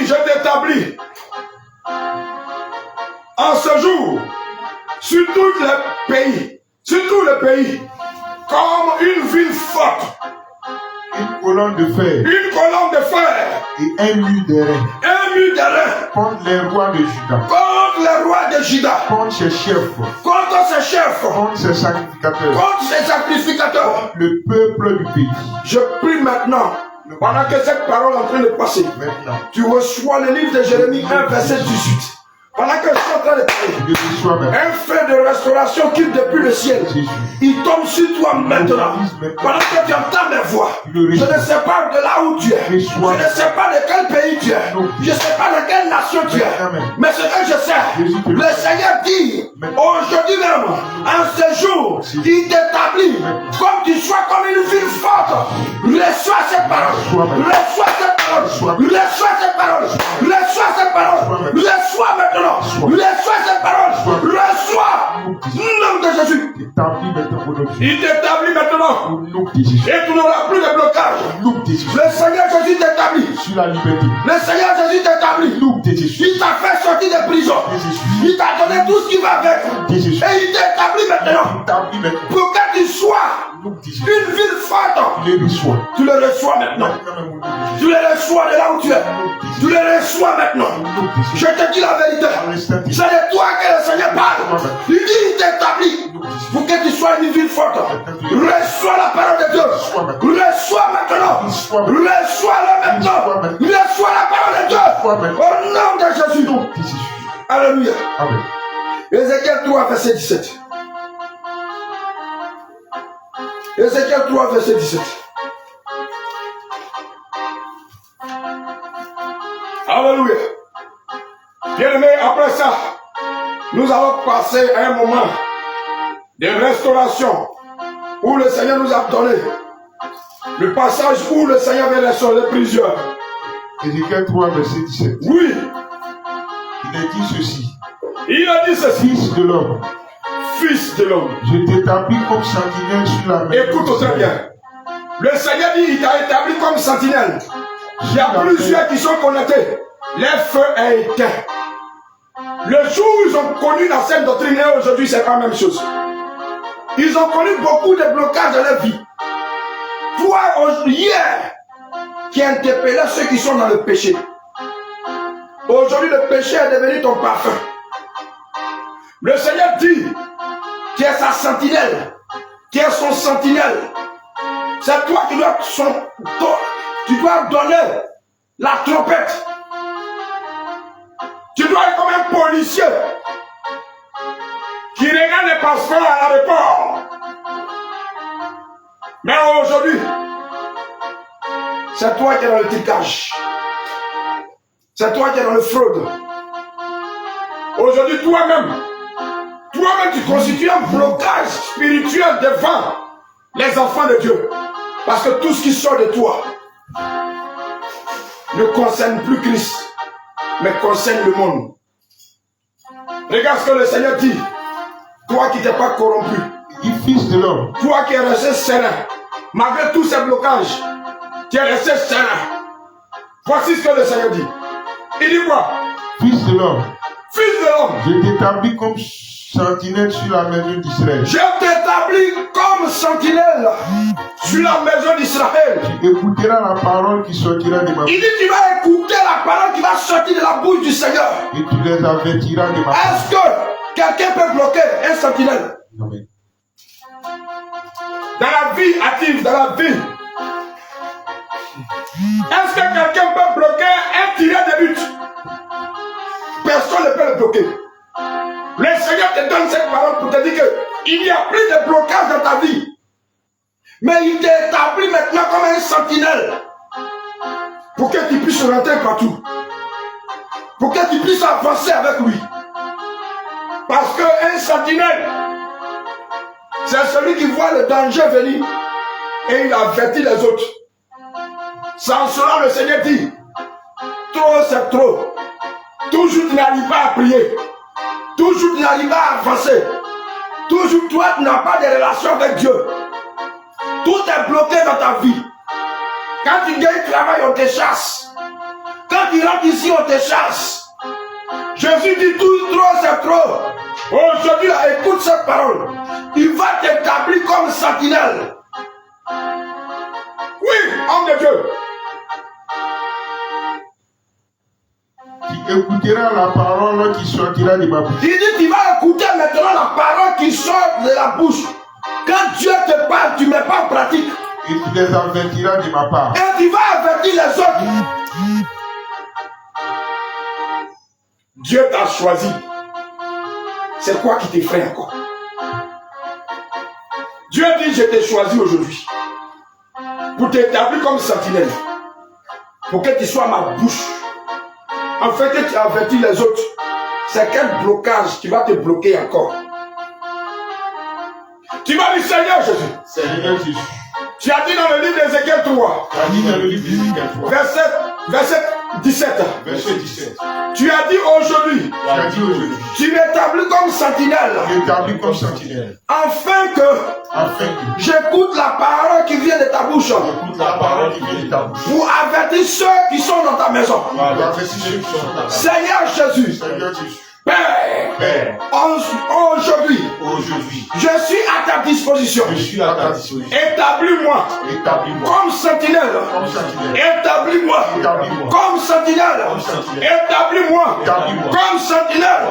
je t'établis en ce jour sur tout le pays, comme une ville forte. Une colonne de fer. Une colonne de fer. Et un mur d'airain. Un mur d'airain. Contre les rois de Juda. Contre les rois de Juda. Contre ses chefs. Contre ses chefs. Contre ses sacrificateurs. Contre ses sacrificateurs. Contre le peuple du pays. Je prie maintenant, pendant que cette parole est en train de passer, Maintenant. tu reçois le livre de Jérémie 1, verset 18. Pendant que je suis en train de parler, un feu de restauration quitte depuis le ciel. Il tombe sur toi maintenant. Pendant que tu entends mes voix, je ne sais pas de là où tu es. Je ne sais pas de quel pays tu es. Je ne sais pas de quelle nation tu es. Mais ce que je sais, le Seigneur dit, aujourd'hui même, en ce jour, il t'établit comme tu sois comme une ville forte. Reçois cette parole. Reçois cette parole. Reçois cette parole. Reçois cette parole. Reçois maintenant. Reçois cette parole. Reçois. Nom de Jésus. Il t'établit maintenant. Et tu n'auras plus de blocage. Le Seigneur Jésus t'établit. Sur la liberté. Le Seigneur Jésus t'établit. Il t'a fait sortir de prison. Il t'a donné tout ce qui va avec. Et il t'établit maintenant. Pour que tu sois une ville forte. Tu le reçois maintenant. Tu le reçois de là où tu es. Tu le reçois maintenant. Je te dis la vérité. C'est de toi que le Seigneur parle. Il dit, il t'établit pour que tu sois une ville forte. Reçois la parole de Dieu. Reçois maintenant. Reçois-le maintenant. Reçois la parole de Dieu. Au nom de Jésus. Alléluia. Amen. Ézéchiel 3, verset 17. Ézéchiel 3, verset 17. Alléluia. Bien-aimé, après ça, nous allons passer à un moment de restauration où le Seigneur nous a donné le passage où le Seigneur vient restaurer plusieurs. Ézéchiel 3, verset 17. Oui. Il a dit ceci. Il a dit ceci. Fils de l'homme. Fils de l'homme. Je t'établis comme sentinelle sur la maison. Écoute très bien. Le Seigneur dit, il t'a établi comme sentinelle. Il y a plusieurs qui sont connectés. Les feux sont éteints. Le jour où ils ont connu la sainte doctrine et aujourd'hui, c'est pas la même chose. Ils ont connu beaucoup de blocages dans leur vie. Toi, hier, qui interpellais ceux qui sont dans le péché. Aujourd'hui, le péché est devenu ton parfum. Le Seigneur dit, tu es sa sentinelle. Tu es son sentinelle. C'est toi qui dois donner la trompette. Tu dois être comme un policier qui regarde les passeports à l'aéroport. Mais aujourd'hui, c'est toi qui es dans le tricage. C'est toi qui es dans le fraude. Aujourd'hui, toi-même, tu constitues un blocage spirituel devant les enfants de Dieu. Parce que tout ce qui sort de toi ne concerne plus Christ, mais concerne le monde. Regarde ce que le Seigneur dit. Toi qui n'es pas corrompu, Fils de l'homme, toi qui es resté serein, malgré tous ces blocages, tu es resté serein. Voici ce que le Seigneur dit. Il dit quoi? Fils de l'homme, Fils de l'homme, je t'établis comme sentinelle sur la maison d'Israël. Je t'établis comme sentinelle sur la maison d'Israël. Tu écouteras la parole qui sortira de ma bouche. Il dit tu vas écouter la parole qui va sortir de la bouche du Seigneur. Et tu les avertiras de ma parole. Est-ce que quelqu'un peut bloquer un sentinelle? Amen. Dans la vie active, dans la vie. Est-ce que quelqu'un peut bloquer un tireur de but? Personne ne peut le bloquer. Le Seigneur te donne cette parole pour te dire qu'il n'y a plus de blocage dans ta vie. Mais il t'établit maintenant comme un sentinelle. Pour que tu puisses rentrer partout. Pour que tu puisses avancer avec lui. Parce qu'un sentinelle, c'est celui qui voit le danger venir et il avertit les autres. Sans cela, le Seigneur dit, trop c'est trop. Toujours tu n'arrives pas à prier. Toujours tu n'arrives pas à avancer. Toujours toi tu n'as pas de relation avec Dieu. Tout est bloqué dans ta vie. Quand tu gagnes travail, on te chasse. Quand tu rentres ici, on te chasse. Jésus dit tout trop c'est trop. Aujourd'hui, là, écoute cette parole. Il va t'établir comme sentinelle. Oui, homme de Dieu. Tu écouteras la parole qui sortira de ma bouche. Il dit, tu vas écouter maintenant la parole qui sort de la bouche. Quand Dieu te parle, tu ne mets pas en pratique. Et tu les avertiras de ma part. Et tu vas avertir les autres. Dieu t'a choisi. C'est quoi qui t'effraie encore? Dieu dit, je t'ai choisi aujourd'hui. Pour t'établir comme sentinelle. Pour que tu sois ma bouche. En fait, que tu avertis les autres. C'est quel blocage qui va te bloquer encore? Tu vas dire Seigneur Jésus. Seigneur Jésus. Tu as dit dans le livre d'Ézéchiel 3. Tu as dit dans le livre d'Ézéchiel 3. Verset 17. Verset 17. Tu as dit aujourd'hui. Tu as dit aujourd'hui. Tu m'établis comme sentinelle. Tu m'établis comme sentinelle. Afin que j'écoute la parole qui vient de ta bouche. Écoute la parole qui vient de ta bouche. Pour avertir ceux qui sont dans ta maison. Pour avertir ceux qui sont dans ta maison. Seigneur Jésus. Seigneur Jésus. Père, aujourd'hui, je suis à ta disposition. Établis-moi comme sentinelle. Établis-moi comme sentinelle. Établis-moi comme sentinelle.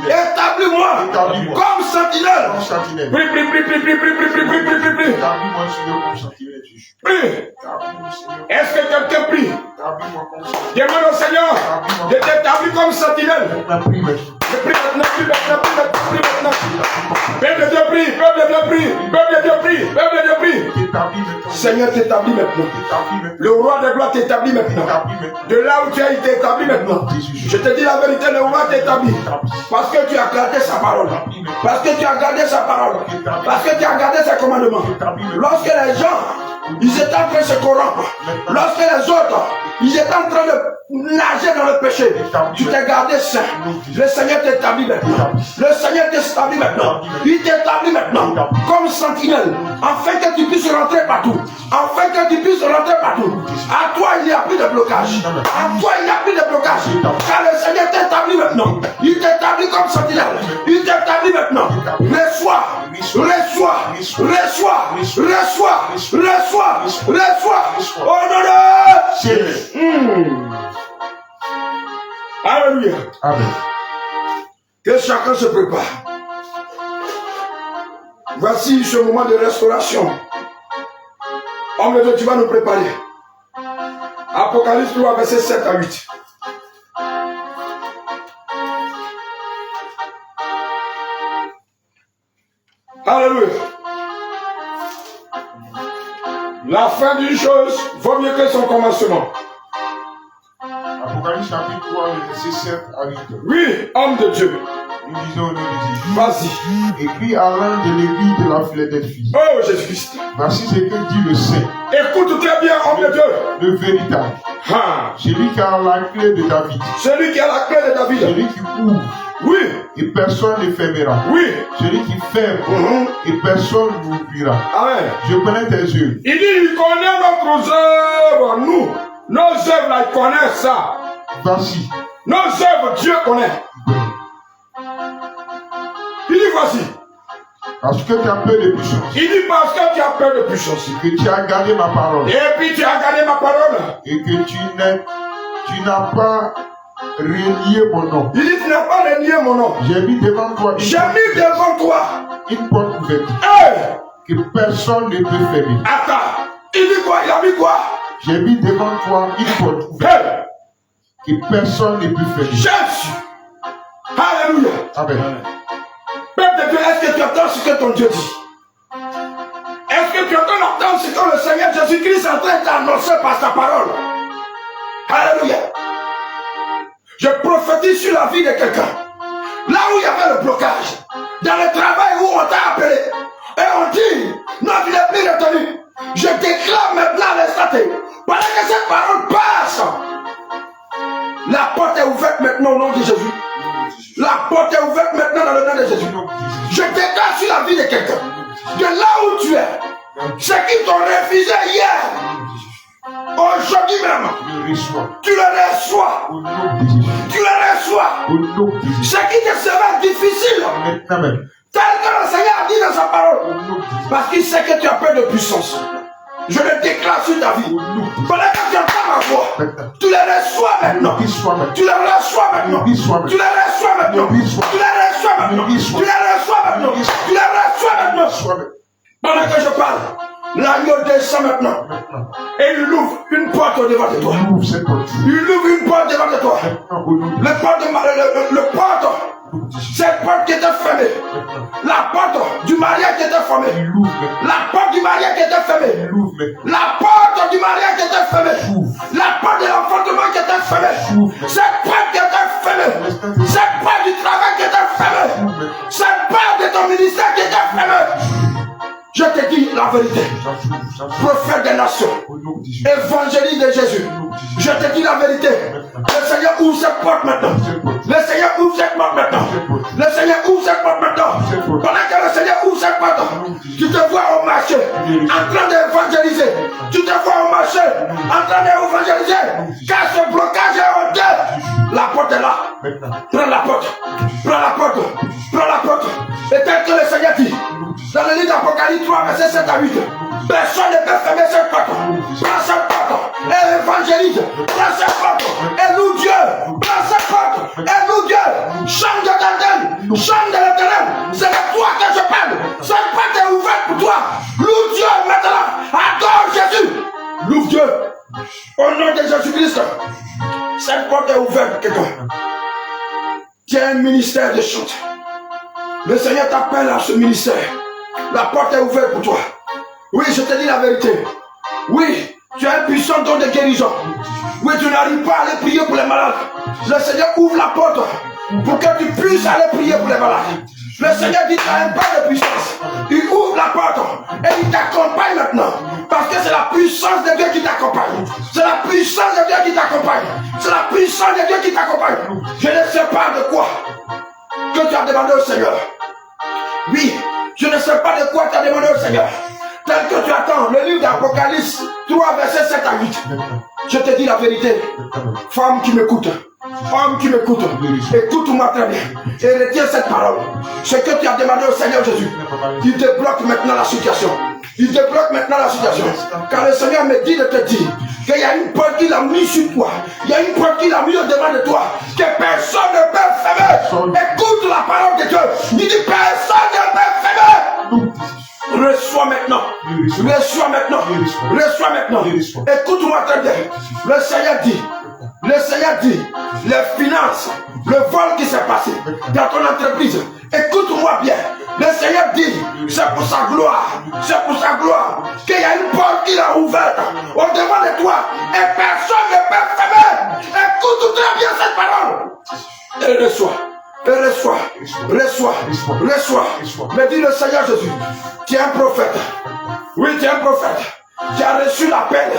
Établis-moi comme sentinelle. Prie, prie, prie, prie, prie, prie, prie, prie, prie, prie, prie. Établis-moi, Seigneur, comme sentinelle, Jésus. Prie. Est-ce que quelqu'un prie? Demande au Seigneur de t'établir comme sentinelle. Je prie maintenant, prie maintenant, prie maintenant, prie maintenant. Peuple de Dieu prie, peuple de Dieu prie, peuple de Dieu prie, peuple de Dieu prie. Seigneur t'établit maintenant. Le roi des gloires t'établit maintenant. De là où tu es, il t'établit maintenant. Je te dis la vérité, le roi t'établit. Parce que tu as gardé sa parole. Parce que tu as gardé sa parole. Parce que tu as gardé ses commandements. Lorsque les gens, ils étaient en train de se corrompre. Lorsque les autres, ils étaient en train de nager dans le péché. Tu t'es gardé saint. Le Seigneur t'établit maintenant. Le Seigneur t'établit maintenant. Il t'établit maintenant comme sentinelle. Afin que tu puisses rentrer partout. Afin que tu puisses rentrer partout. À toi, il n'y a plus de blocage. À toi, il n'y a plus de blocage. Car le Seigneur t'établit maintenant. Il t'établit comme sentinelle. Il t'établit maintenant. Reçois. Reçois. Reçois. Reçois. Reçois. Reçois. Au nom de Jésus. Alléluia. Amen. Que chacun se prépare. Voici ce moment de restauration. Homme de Dieu, tu vas nous préparer. Apocalypse 3, verset 7 à 8. Alléluia. La fin d'une chose vaut mieux que son commencement. Apocalypse chapitre 3, verset 7 à 8. Oui, homme de Dieu. Nous disons au nom de Jésus. Vas-y. Écrit à l'un de l'église de la Philadelphie. Oh Jésus-Christ. Voici ce que dit le Saint. Écoute très bien, homme de Dieu. Le véritable. Ah. Celui qui a la clé de David. Celui qui a la clé de David. Celui qui ouvre. Oui. Et personne ne fermera. Oui. Celui qui ferme. Et personne n'ouvrira. Amen. Je connais tes œuvres. Il dit, il connaît notre œuvre. Nous, nos œuvres, là, il connaît ça. Voici. Nos œuvres, Dieu connaît. Il dit, voici. Parce que tu as peur de puissance. Il dit parce que tu as peur de puissance. Et que tu as gardé ma parole. Et puis tu as gardé ma parole. Et que tu n'as pas renié mon nom. Il dit tu n'as pas renié mon nom. J'ai mis devant toi une porte ouverte. Hey! Que personne ne peut fermer. Attends. Il dit quoi? Il a mis quoi? J'ai mis devant toi une porte ouverte. Hey! Que personne ne peut fermer. Jésus. Alléluia. Amen. Peuple de Dieu, est-ce que tu entends ce que ton Dieu dit? Est-ce que tu entends ce que le Seigneur Jésus-Christ est en train d'annoncer par sa parole? Alléluia. Je prophétise sur la vie de quelqu'un. Là où il y avait le blocage, dans le travail où on t'a appelé, et on dit, non, tu n'es plus retenu. Je déclare maintenant l'instant. Pendant que cette parole passe, la porte est ouverte maintenant au nom de Jésus. La porte est ouverte maintenant dans le nom de Jésus. Je déclare sur la vie de quelqu'un. De là où tu es, ce qu'ils t'ont refusé hier, aujourd'hui même, tu le reçois. Tu le reçois. Ce qui te sera difficile, tel que le Seigneur a dit dans sa parole, parce qu'il sait que tu as peur de puissance. Je le déclare sur ta vie. Pendant que tu entends ma voix, tu le reçois maintenant. Tu le reçois maintenant. Tu le reçois maintenant. Tu le reçois maintenant. Tu le reçois maintenant. Tu le reçois maintenant. Pendant que je parle, l'agneau descend maintenant. Et il ouvre une porte devant de toi. Il ouvre une porte devant de toi. Le porte. Cette porte qui était fermée. La porte du mariage qui était fermée. La porte du mariage qui était fermée. La porte du mariage qui était fermée. La porte de l'enfantement qui était fermée. Cette porte qui était fermée. Cette porte du travail qui était fermée. Cette porte de ton ministère qui était fermée. Je te dis la vérité. Prophète des nations. Évangéliste de Jésus. Je te dis la vérité. Le Seigneur ouvre cette porte maintenant. Le Seigneur ouvre cette porte maintenant. Le Seigneur ouvre cette porte maintenant. Pendant que le Seigneur ouvre cette porte, tu te vois au marché en train d'évangéliser. Tu te vois au marché en train d'évangéliser. Car ce blocage est ôté. La porte est là. Prends la porte. Prends la porte. Prends la porte. Et tel que le Seigneur dit, dans le livre d'Apocalypse 3, verset 7 à 8, personne ne peut fermer cette porte. Prends cette porte et évangélise. Prends cette porte et loue Dieu. Prends cette porte et loue Dieu. Chante de l'éternel. Chante de l'éternel. C'est de toi que je parle. Cette porte est ouverte pour toi. Loue Dieu maintenant. Adore Jésus. Loue Dieu. Au nom de Jésus-Christ. Cette porte est ouverte pour quelqu'un. Tu as un ministère de chante. Le Seigneur t'appelle à ce ministère. La porte est ouverte pour toi. Oui, je te dis la vérité. Oui, tu as un puissant don de guérison. Oui, tu n'arrives pas à aller prier pour les malades. Le Seigneur ouvre la porte pour que tu puisses aller prier pour les malades. Le Seigneur dit tu as un pas de puissance. Il ouvre la porte et il t'accompagne maintenant. Parce que c'est la puissance de Dieu qui t'accompagne. C'est la puissance de Dieu qui t'accompagne. C'est la puissance de Dieu qui t'accompagne. Je ne sais pas de quoi que tu as demandé au Seigneur. Oui, je ne sais pas de quoi tu as demandé au Seigneur. Tel que tu attends, le livre d'Apocalypse 3, verset 7 à 8. Je te dis la vérité. Femme qui m'écoute, homme qui m'écoute, écoute-moi très bien. Et retiens cette parole. Ce que tu as demandé au Seigneur Jésus, il débloque maintenant la situation. Il débloque maintenant la situation. Car le Seigneur me dit de te dire qu'il y a une porte qu'il a mise sur toi. Il y a une porte qu'il a mise devant de toi. Que personne ne peut fermer. Écoute la parole de Dieu. Il dit personne ne peut fermer. Reçois maintenant. Reçois maintenant. Reçois maintenant. Écoute-moi très bien. Le Seigneur dit, les finances, le vol qui s'est passé dans ton entreprise. Écoute-moi bien. Le Seigneur dit, c'est pour sa gloire. C'est pour sa gloire qu'il y a une porte qu'il a ouverte au devant de toi. Et personne ne peut fermer. Écoute très bien cette parole. Et reçois. Et reçois. Me dit le Seigneur Jésus, tu es un prophète. Oui, tu es un prophète. Tu as reçu l'appel.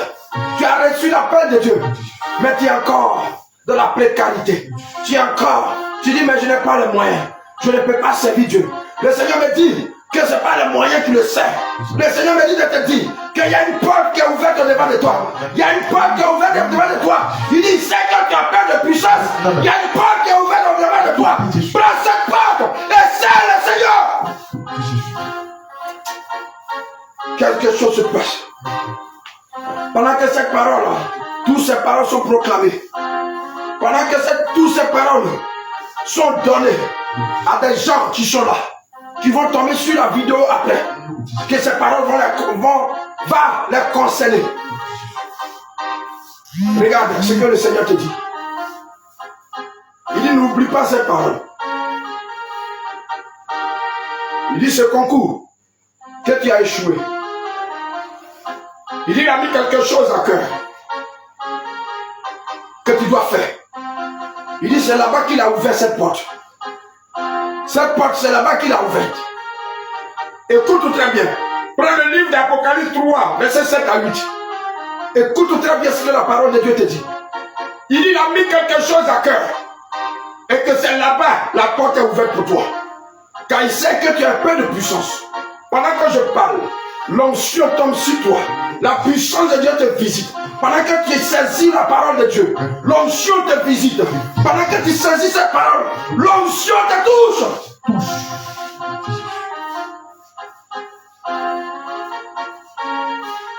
Tu as reçu l'appel de Dieu. Mais tu es encore de la précarité. Tu dis, mais je n'ai pas les moyens. Je ne peux pas servir Dieu. Le Seigneur me dit que ce n'est pas les moyens qui le sert. Le Seigneur me dit de te dire qu'il y a une porte qui est ouverte devant de toi. Il y a une porte qui est ouverte devant de toi. Il dit, c'est que tu as peur de puissance. Il y a une porte qui est ouverte devant de toi. Prends cette porte et serre le Seigneur. quelque chose se passe. Pendant que ces paroles, toutes ces paroles sont proclamées. Pendant que toutes ces paroles sont données à des gens qui sont là, qui vont tomber sur la vidéo après, que ces paroles vont les concerner. Regarde ce que le Seigneur te dit. Il dit, n'oublie pas ces paroles. Il dit, ce concours que tu as échoué. Il dit, il a mis quelque chose à cœur que tu dois faire. Il dit, c'est là-bas qu'il a ouvert cette porte. Cette porte, c'est là-bas qu'il a ouverte. Écoute tout très bien. Prends le livre d'Apocalypse 3, versets 7 à 8. Écoute tout très bien ce que la parole de Dieu te dit. Il dit, il a mis quelque chose à cœur. Et que c'est là-bas, la porte est ouverte pour toi. Car il sait que tu as un peu de puissance. Pendant que je parle, l'onction tombe sur toi. La puissance de Dieu te visite. Pendant que tu saisis la parole de Dieu, l'onction te visite. Pendant que tu saisis cette parole, l'onction te touche.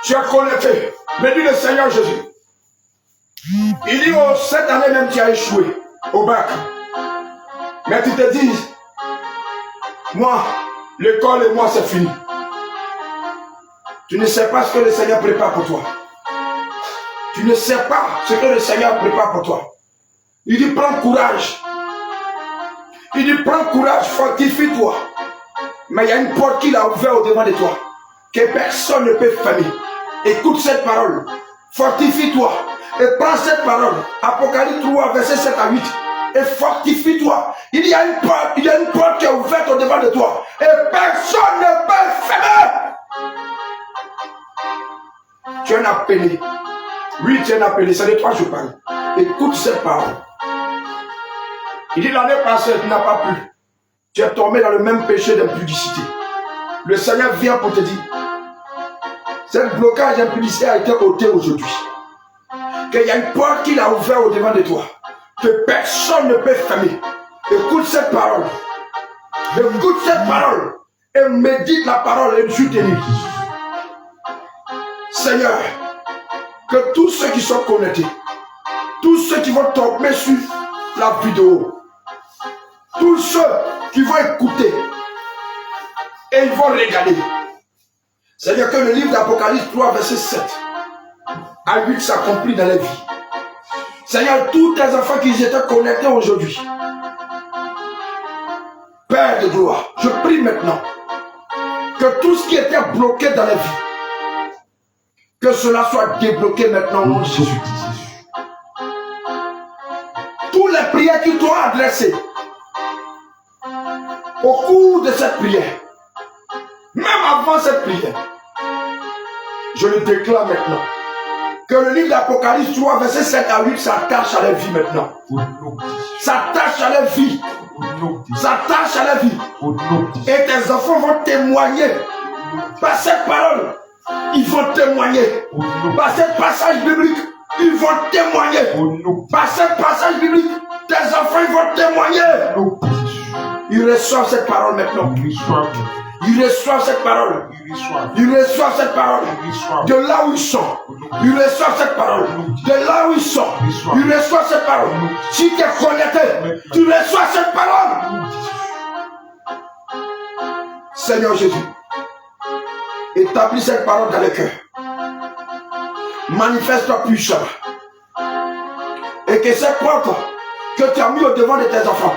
Tu es connecté. Me dit le Seigneur Jésus. Il dit, oh, cette année même tu as échoué au bac. Mais tu te dis, moi, l'école et moi c'est fini. Tu ne sais pas ce que le Seigneur prépare pour toi. Tu ne sais pas ce que le Seigneur prépare pour toi. Il dit, prends courage. Il dit, prends courage, fortifie-toi. Mais il y a une porte qu'il a ouverte au devant de toi, que personne ne peut fermer. Écoute cette parole. Fortifie-toi. Et prends cette parole. Apocalypse 3, verset 7 à 8. Et fortifie-toi. Il y a une porte qui est ouverte au devant de toi. Et personne ne peut fermer. Tu es un appelé. Oui, tu es un appelé. C'est de toi que je parle. Écoute cette parole. Il dit l'année passée, tu n'as pas pu. Tu es tombé dans le même péché d'impudicité. Le Seigneur vient pour te dire, ce blocage d'impudicité a été ôté aujourd'hui. Qu'il y a une porte qu'il a ouverte au devant de toi. Que personne ne peut fermer. Écoute cette parole. Écoute cette parole. Et médite la parole et joue tes nuits. Seigneur, que tous ceux qui sont connectés, tous ceux qui vont tomber sur la vidéo, tous ceux qui vont écouter et ils vont regarder. Seigneur, que le livre d'Apocalypse 3, verset 7 à 8 s'accomplit dans la vie. Seigneur, tous tes enfants qui étaient connectés aujourd'hui, Père de gloire, je prie maintenant que tout ce qui était bloqué dans la vie, que cela soit débloqué maintenant au nom de Jésus. Toutes les prières qu'ils t'ont adressées au cours de cette prière, même avant cette prière, je le déclare maintenant. Que le livre d'Apocalypse 3, verset 7 à 8 s'attache à la vie maintenant. S'attache à la vie. S'attache à la vie. Et tes enfants vont témoigner par cette parole. Ils vont témoigner. Par ce passage biblique, ils vont témoigner. Par ce passage biblique, tes enfants ils vont témoigner. Ils reçoivent cette parole maintenant. Ils reçoivent cette parole. Ils reçoivent cette parole. De là où ils sont. Ils reçoivent cette parole. De là où ils sont. Ils reçoivent cette parole. Si tu es connecté, tu reçois cette parole. Seigneur Jésus, établis cette parole dans le cœur. Manifeste-toi puissant. Et que cette porte que tu as mis au devant de tes enfants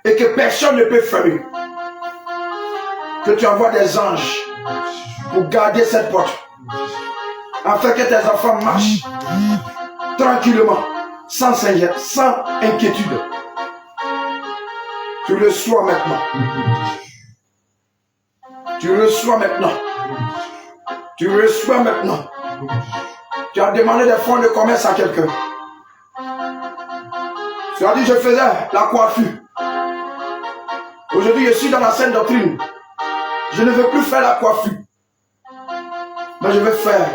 et que personne ne peut fermer, que tu envoies des anges pour garder cette porte, afin que tes enfants marchent tranquillement, sans inquiétude. Tu reçois maintenant. Tu reçois maintenant. Tu reçois maintenant. Tu as demandé des fonds de commerce à quelqu'un. Tu as dit, je faisais la coiffure. Aujourd'hui, je suis dans la sainte doctrine. Je ne veux plus faire la coiffure. Mais je veux faire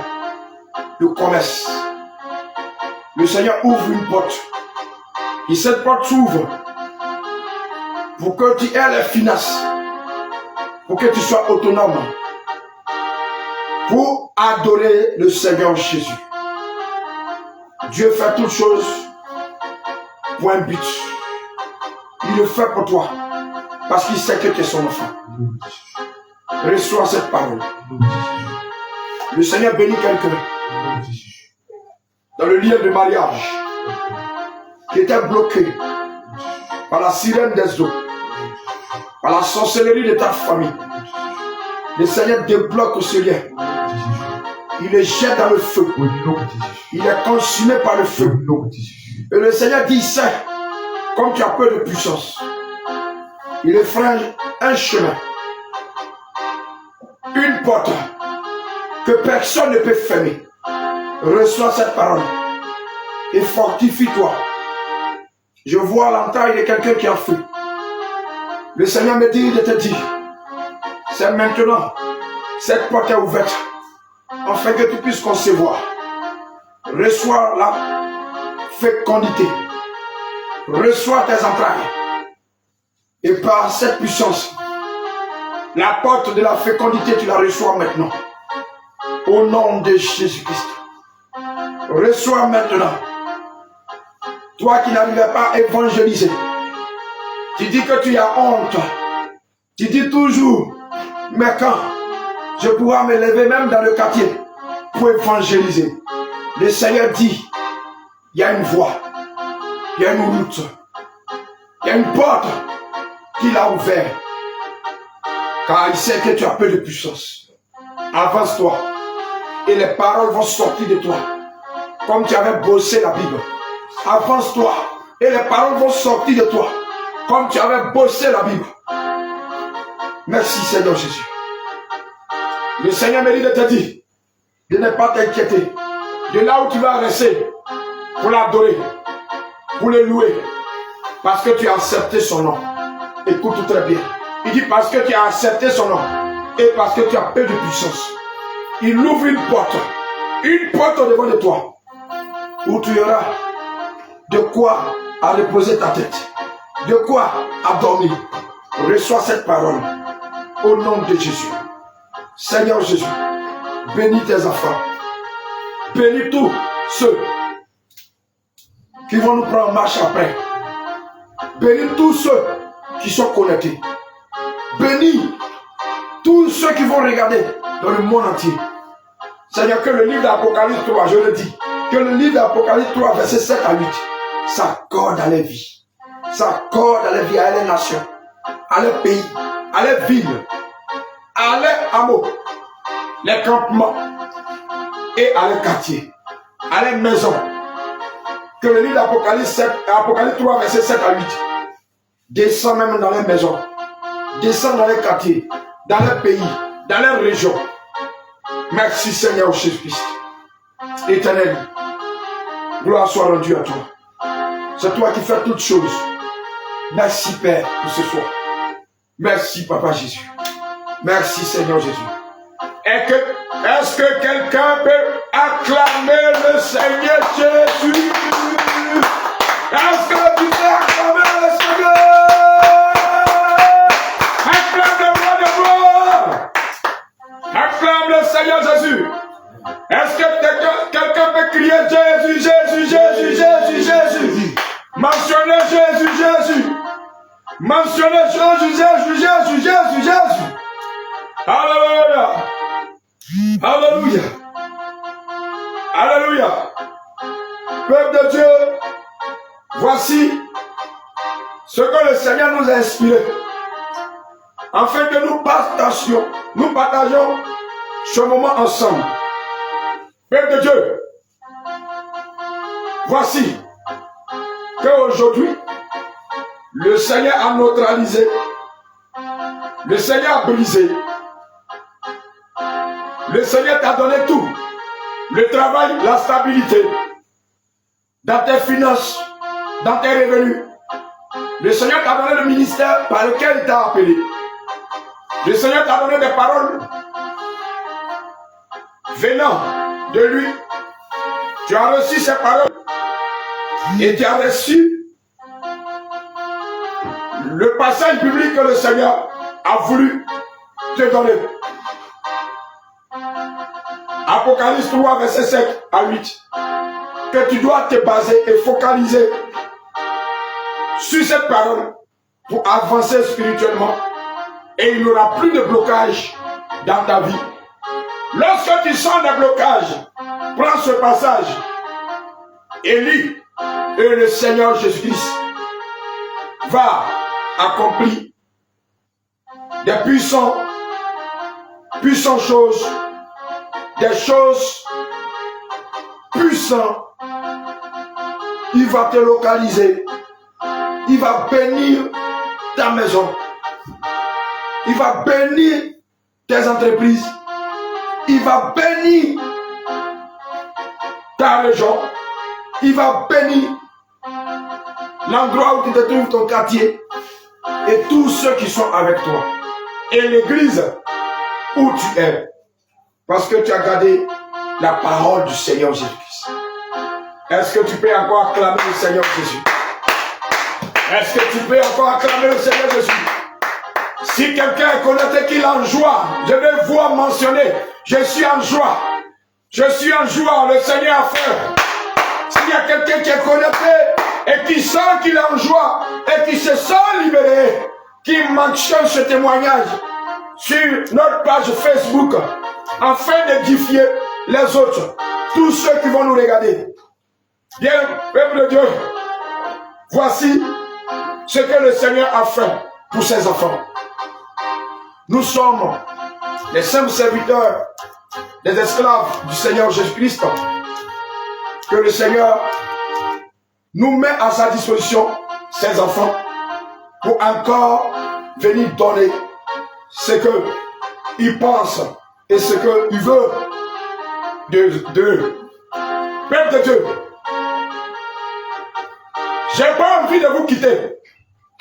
le commerce. Le Seigneur ouvre une porte. Et cette porte s'ouvre pour que tu aies les finances. Pour que tu sois autonome. pour adorer le Seigneur Jésus. Dieu fait toutes choses pour un but. Il le fait pour toi parce qu'il sait que tu es son enfant. Reçois cette parole. Le Seigneur bénit quelqu'un dans le lien de mariage qui était bloqué par la sirène des eaux, par la sorcellerie de ta famille. Le Seigneur débloque ce lien. Il le jette dans le feu. Il est consumé par le feu. Et le Seigneur dit, c'est comme tu as peu de puissance. Il effraie un chemin, une porte que personne ne peut fermer. Reçois cette parole et fortifie-toi. Je vois l'entraille de quelqu'un qui a fui. Le Seigneur me dit de te dire, c'est maintenant, cette porte est ouverte, afin que tu puisses concevoir. Reçois la fécondité. Reçois tes entrailles. Et par cette puissance, la porte de la fécondité, tu la reçois maintenant. Au nom de Jésus-Christ. Reçois maintenant. Toi qui n'arrivais pas à évangéliser, tu dis que tu as honte. Tu dis toujours, mais quand je pourrai me lever même dans le quartier pour évangéliser. Le Seigneur dit, il y a une voie, il y a une route, il y a une porte qu'il a ouverte. Car il sait que tu as peu de puissance. Avance-toi et les paroles vont sortir de toi. Comme tu avais bossé la Bible. Avance-toi et les paroles vont sortir de toi. Comme tu avais bossé la Bible. Merci Seigneur Jésus. Le Seigneur me dit de te dire de ne pas t'inquiéter. De là où tu vas rester pour l'adorer, pour le louer. Parce que tu as accepté son nom. Écoute très bien. Il dit parce que tu as accepté son nom. Et parce que tu as peu de puissance. Il ouvre une porte devant de toi. Où tu auras de quoi à reposer ta tête. De quoi à dormir. Reçois cette parole. Au nom de Jésus. Seigneur Jésus, bénis tes enfants. Bénis tous ceux qui vont nous prendre en marche après. Bénis tous ceux qui sont connectés. Bénis tous ceux qui vont regarder dans le monde entier. Seigneur, que le livre d'Apocalypse 3, je le dis, que le livre d'Apocalypse 3, versets 7 à 8, s'accorde à les vies. S'accorde à les vies, à les nations, à les pays, à les villes, à les hameaux, les campements et à les quartiers, à les maisons. Que le livre d'Apocalypse 3, versets 7 à 8, descend même dans les maisons, descend dans les quartiers, dans les pays, dans les régions. Merci Seigneur Jésus-Christ. Éternel, gloire soit rendue à toi. C'est toi qui fais toutes choses. Merci Père pour ce soir. Merci Papa Jésus. Merci Seigneur Jésus. Est-ce que quelqu'un peut acclamer le Seigneur Jésus? Est-ce que tu peux acclamer le Seigneur? Acclame le roi de gloire. Acclame le Seigneur Jésus. Est-ce que quelqu'un peut crier Jésus, Jésus, Jésus, Jésus, Jésus? Mentionnez Jésus, Jésus. Mentionnez Jésus, Jésus, Jésus, Jésus, Jésus. Alléluia. Alléluia. Alléluia. Peuple de Dieu, voici ce que le Seigneur nous a inspiré. Afin que nous partageons ce moment ensemble. Peuple de Dieu, voici qu'aujourd'hui, le Seigneur a neutralisé, le Seigneur a brisé, le Seigneur t'a donné tout, le travail, la stabilité, dans tes finances, dans tes revenus. Le Seigneur t'a donné le ministère par lequel il t'a appelé. Le Seigneur t'a donné des paroles venant de lui. Tu as reçu ces paroles et tu as reçu le passage biblique que le Seigneur a voulu te donner. Apocalypse 3, verset 7 à 8. Que tu dois te baser et focaliser sur cette parole pour avancer spirituellement. Et il n'y aura plus de blocage dans ta vie. Lorsque tu sens des blocages, prends ce passage et lis. Et le Seigneur Jésus-Christ va accomplir des puissantes choses, des choses puissantes. Il va te localiser. Il va bénir ta maison. Il va bénir tes entreprises. Il va bénir ta région. Il va bénir l'endroit où tu te trouves, ton quartier. Et tous ceux qui sont avec toi. Et l'église où tu es. Parce que tu as gardé la parole du Seigneur Jésus-Christ. Est-ce que tu peux encore acclamer le Seigneur Jésus? Est-ce que tu peux encore acclamer le Seigneur Jésus? Si quelqu'un est connecté qu'il est en joie, je vais vous mentionner, je suis en joie. Je suis en joie, le Seigneur a fait. S'il y a quelqu'un qui est connecté et qui sent qu'il est en joie et qui se sent libéré, qui mentionne ce témoignage sur notre page Facebook, afin d'édifier les autres, tous ceux qui vont nous regarder. Bien, peuple de Dieu, voici ce que le Seigneur a fait pour ses enfants. Nous sommes les simples serviteurs, les esclaves du Seigneur Jésus-Christ, que le Seigneur nous met à sa disposition, ses enfants, pour encore venir donner ce qu'il pense et ce qu'il veut de peuple de Dieu. J'ai pas envie de vous quitter.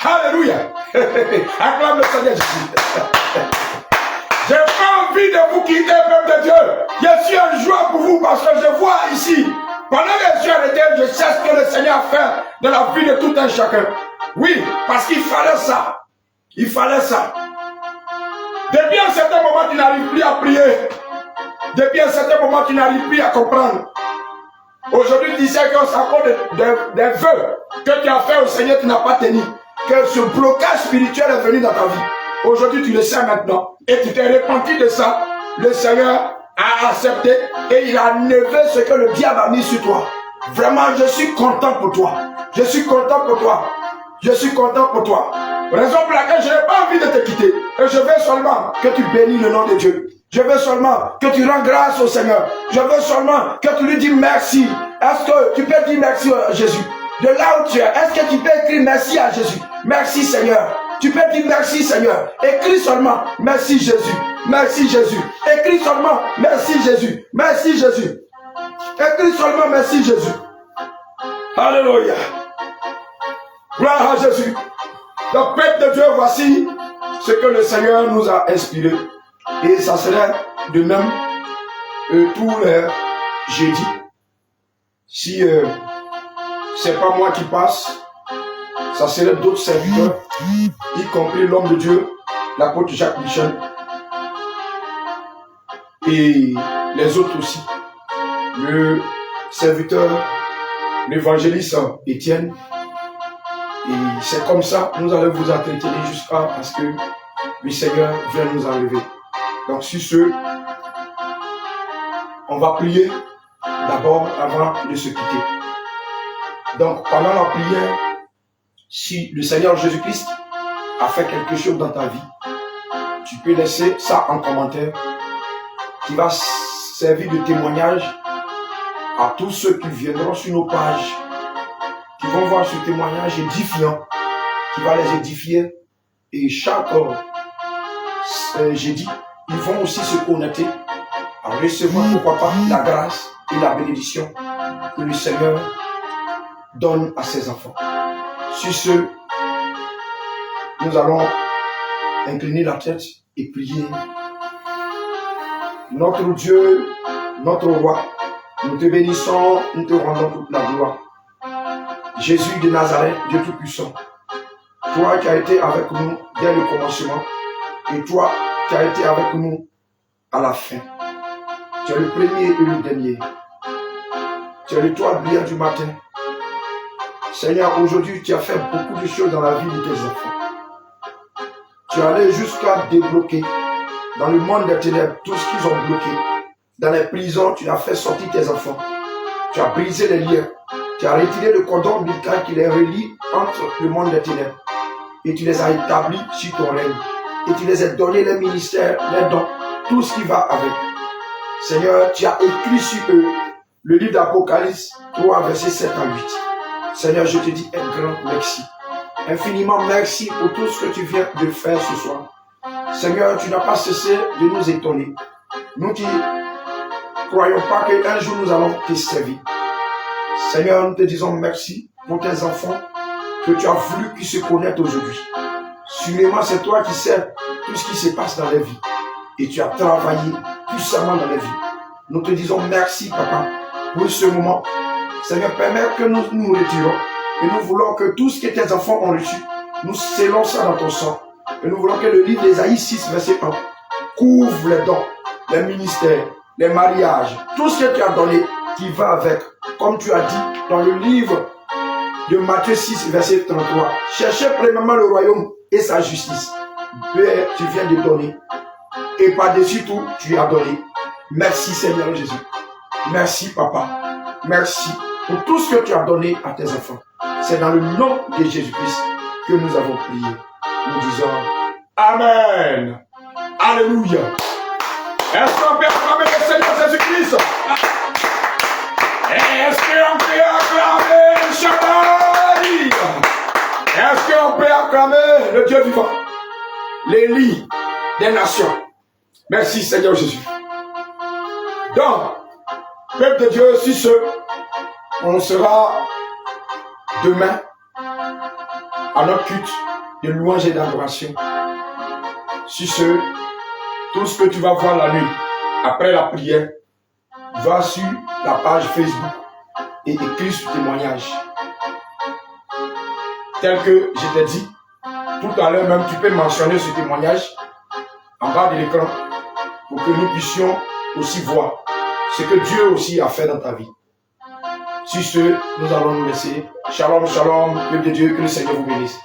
Alléluia. Acclame le Seigneur Jésus. J'ai pas envie de vous quitter, peuple de Dieu. Je suis en joie pour vous parce que je vois ici, pendant que je suis arrêté, je sais ce que le Seigneur a fait dans la vie de tout un chacun. Oui, parce qu'il fallait ça. Il fallait ça. Depuis un certain moment, tu n'arrives plus à prier. Depuis un certain moment, tu n'arrives plus à comprendre. Aujourd'hui, tu sais que c'est à cause des vœux que tu as fait au Seigneur, tu n'as pas tenu. Que ce blocage spirituel est venu dans ta vie. Aujourd'hui, tu le sais maintenant. Et tu t'es repenti de ça. Le Seigneur a accepté et il a enlevé ce que le diable a mis sur toi. Vraiment, je suis content pour toi. Je suis content pour toi. Je suis content pour toi. Raison pour laquelle je n'ai pas envie de te quitter. Et je veux seulement que tu bénis le nom de Dieu. Je veux seulement que tu rends grâce au Seigneur. Je veux seulement que tu lui dis merci. Est-ce que tu peux dire merci à Jésus? De là où tu es, est-ce que tu peux écrire merci à Jésus? Merci Seigneur. Tu peux dire merci Seigneur. Écris seulement merci Jésus. Merci Jésus. Écris seulement merci Jésus. Merci Jésus. Écris seulement merci Jésus. Alléluia. Gloire à Jésus. Donc, peuple de Dieu, voici ce que le Seigneur nous a inspiré. Et ça serait de même tous les jeudis. Si c'est pas moi qui passe, ça serait d'autres serviteurs, y compris l'homme de Dieu, l'apôtre Jacques Michel, et les autres aussi. Le serviteur, l'évangéliste Étienne. Et c'est comme ça, nous allons vous entretenir jusqu'à ce que le Seigneur vienne nous enlever. Donc sur ce, on va prier d'abord avant de se quitter. Donc pendant la prière, si le Seigneur Jésus-Christ a fait quelque chose dans ta vie, tu peux laisser ça en commentaire qui va servir de témoignage à tous ceux qui viendront sur nos pages, qui vont voir ce témoignage édifiant, qui va les édifier. Et chaque jeudi, ils vont aussi se connecter à recevoir, pourquoi pas, la grâce et la bénédiction que le Seigneur donne à ses enfants. Sur ce, nous allons incliner la tête et prier. Notre Dieu, notre roi, nous te bénissons, nous te rendons toute la gloire. Jésus de Nazareth, Dieu Tout-Puissant, toi qui as été avec nous dès le commencement, et toi qui as été avec nous à la fin. Tu es le premier et le dernier. Tu es l'étoile brillante du matin. Seigneur, aujourd'hui, tu as fait beaucoup de choses dans la vie de tes enfants. Tu es allé jusqu'à débloquer dans le monde des ténèbres tout ce qu'ils ont bloqué. Dans les prisons, tu as fait sortir tes enfants. Tu as brisé les liens. Tu as retiré le cordon ombilical qui les relie entre le monde des ténèbres. Et tu les as établis sur ton règne. Et tu les as donné les ministères, les dons, tout ce qui va avec. Seigneur, tu as écrit sur eux le livre d'Apocalypse 3, versets 7 à 8. Seigneur, je te dis un grand merci. Infiniment merci pour tout ce que tu viens de faire ce soir. Seigneur, tu n'as pas cessé de nous étonner. Nous qui ne croyons pas qu'un jour nous allons te servir. Seigneur, nous te disons merci pour tes enfants que tu as voulu qu'ils se connaissent aujourd'hui. Sûrement, c'est toi qui sais tout ce qui se passe dans les vies. Et tu as travaillé puissamment dans les vies. Nous te disons merci, Papa, pour ce moment. Seigneur, permets que nous nous retirons. Et nous voulons que tout ce que tes enfants ont reçu, nous scellons ça dans ton sang. Et nous voulons que le livre d'Ésaïe 6, verset 1, couvre les dons, les ministères, les mariages, tout ce que tu as donné qui va avec. Comme tu as dit dans le livre de Matthieu 6, verset 33. Cherchez premièrement le royaume et sa justice. Père, tu viens de donner. Et par-dessus tout, tu as donné. Merci Seigneur Jésus. Merci Papa. Merci pour tout ce que tu as donné à tes enfants. C'est dans le nom de Jésus-Christ que nous avons prié. Nous disons Amen. Alléluia. Est-ce qu'on peut acclamer le Seigneur Jésus-Christ? Est-ce qu'on peut acclamer Shaddai? Est-ce qu'on peut acclamer le Dieu vivant? L'Élie des nations. Merci Seigneur Jésus. Donc, peuple de Dieu, si ce, on sera demain à notre culte de louange et d'adoration. Si ce, tout ce que tu vas voir la nuit, après la prière, va sur la page Facebook et écris ce témoignage. Tel que je t'ai dit, tout à l'heure même, tu peux mentionner ce témoignage en bas de l'écran pour que nous puissions aussi voir ce que Dieu aussi a fait dans ta vie. Sur ce, nous allons nous laisser. Shalom, shalom, peuple de Dieu, que le Seigneur vous bénisse.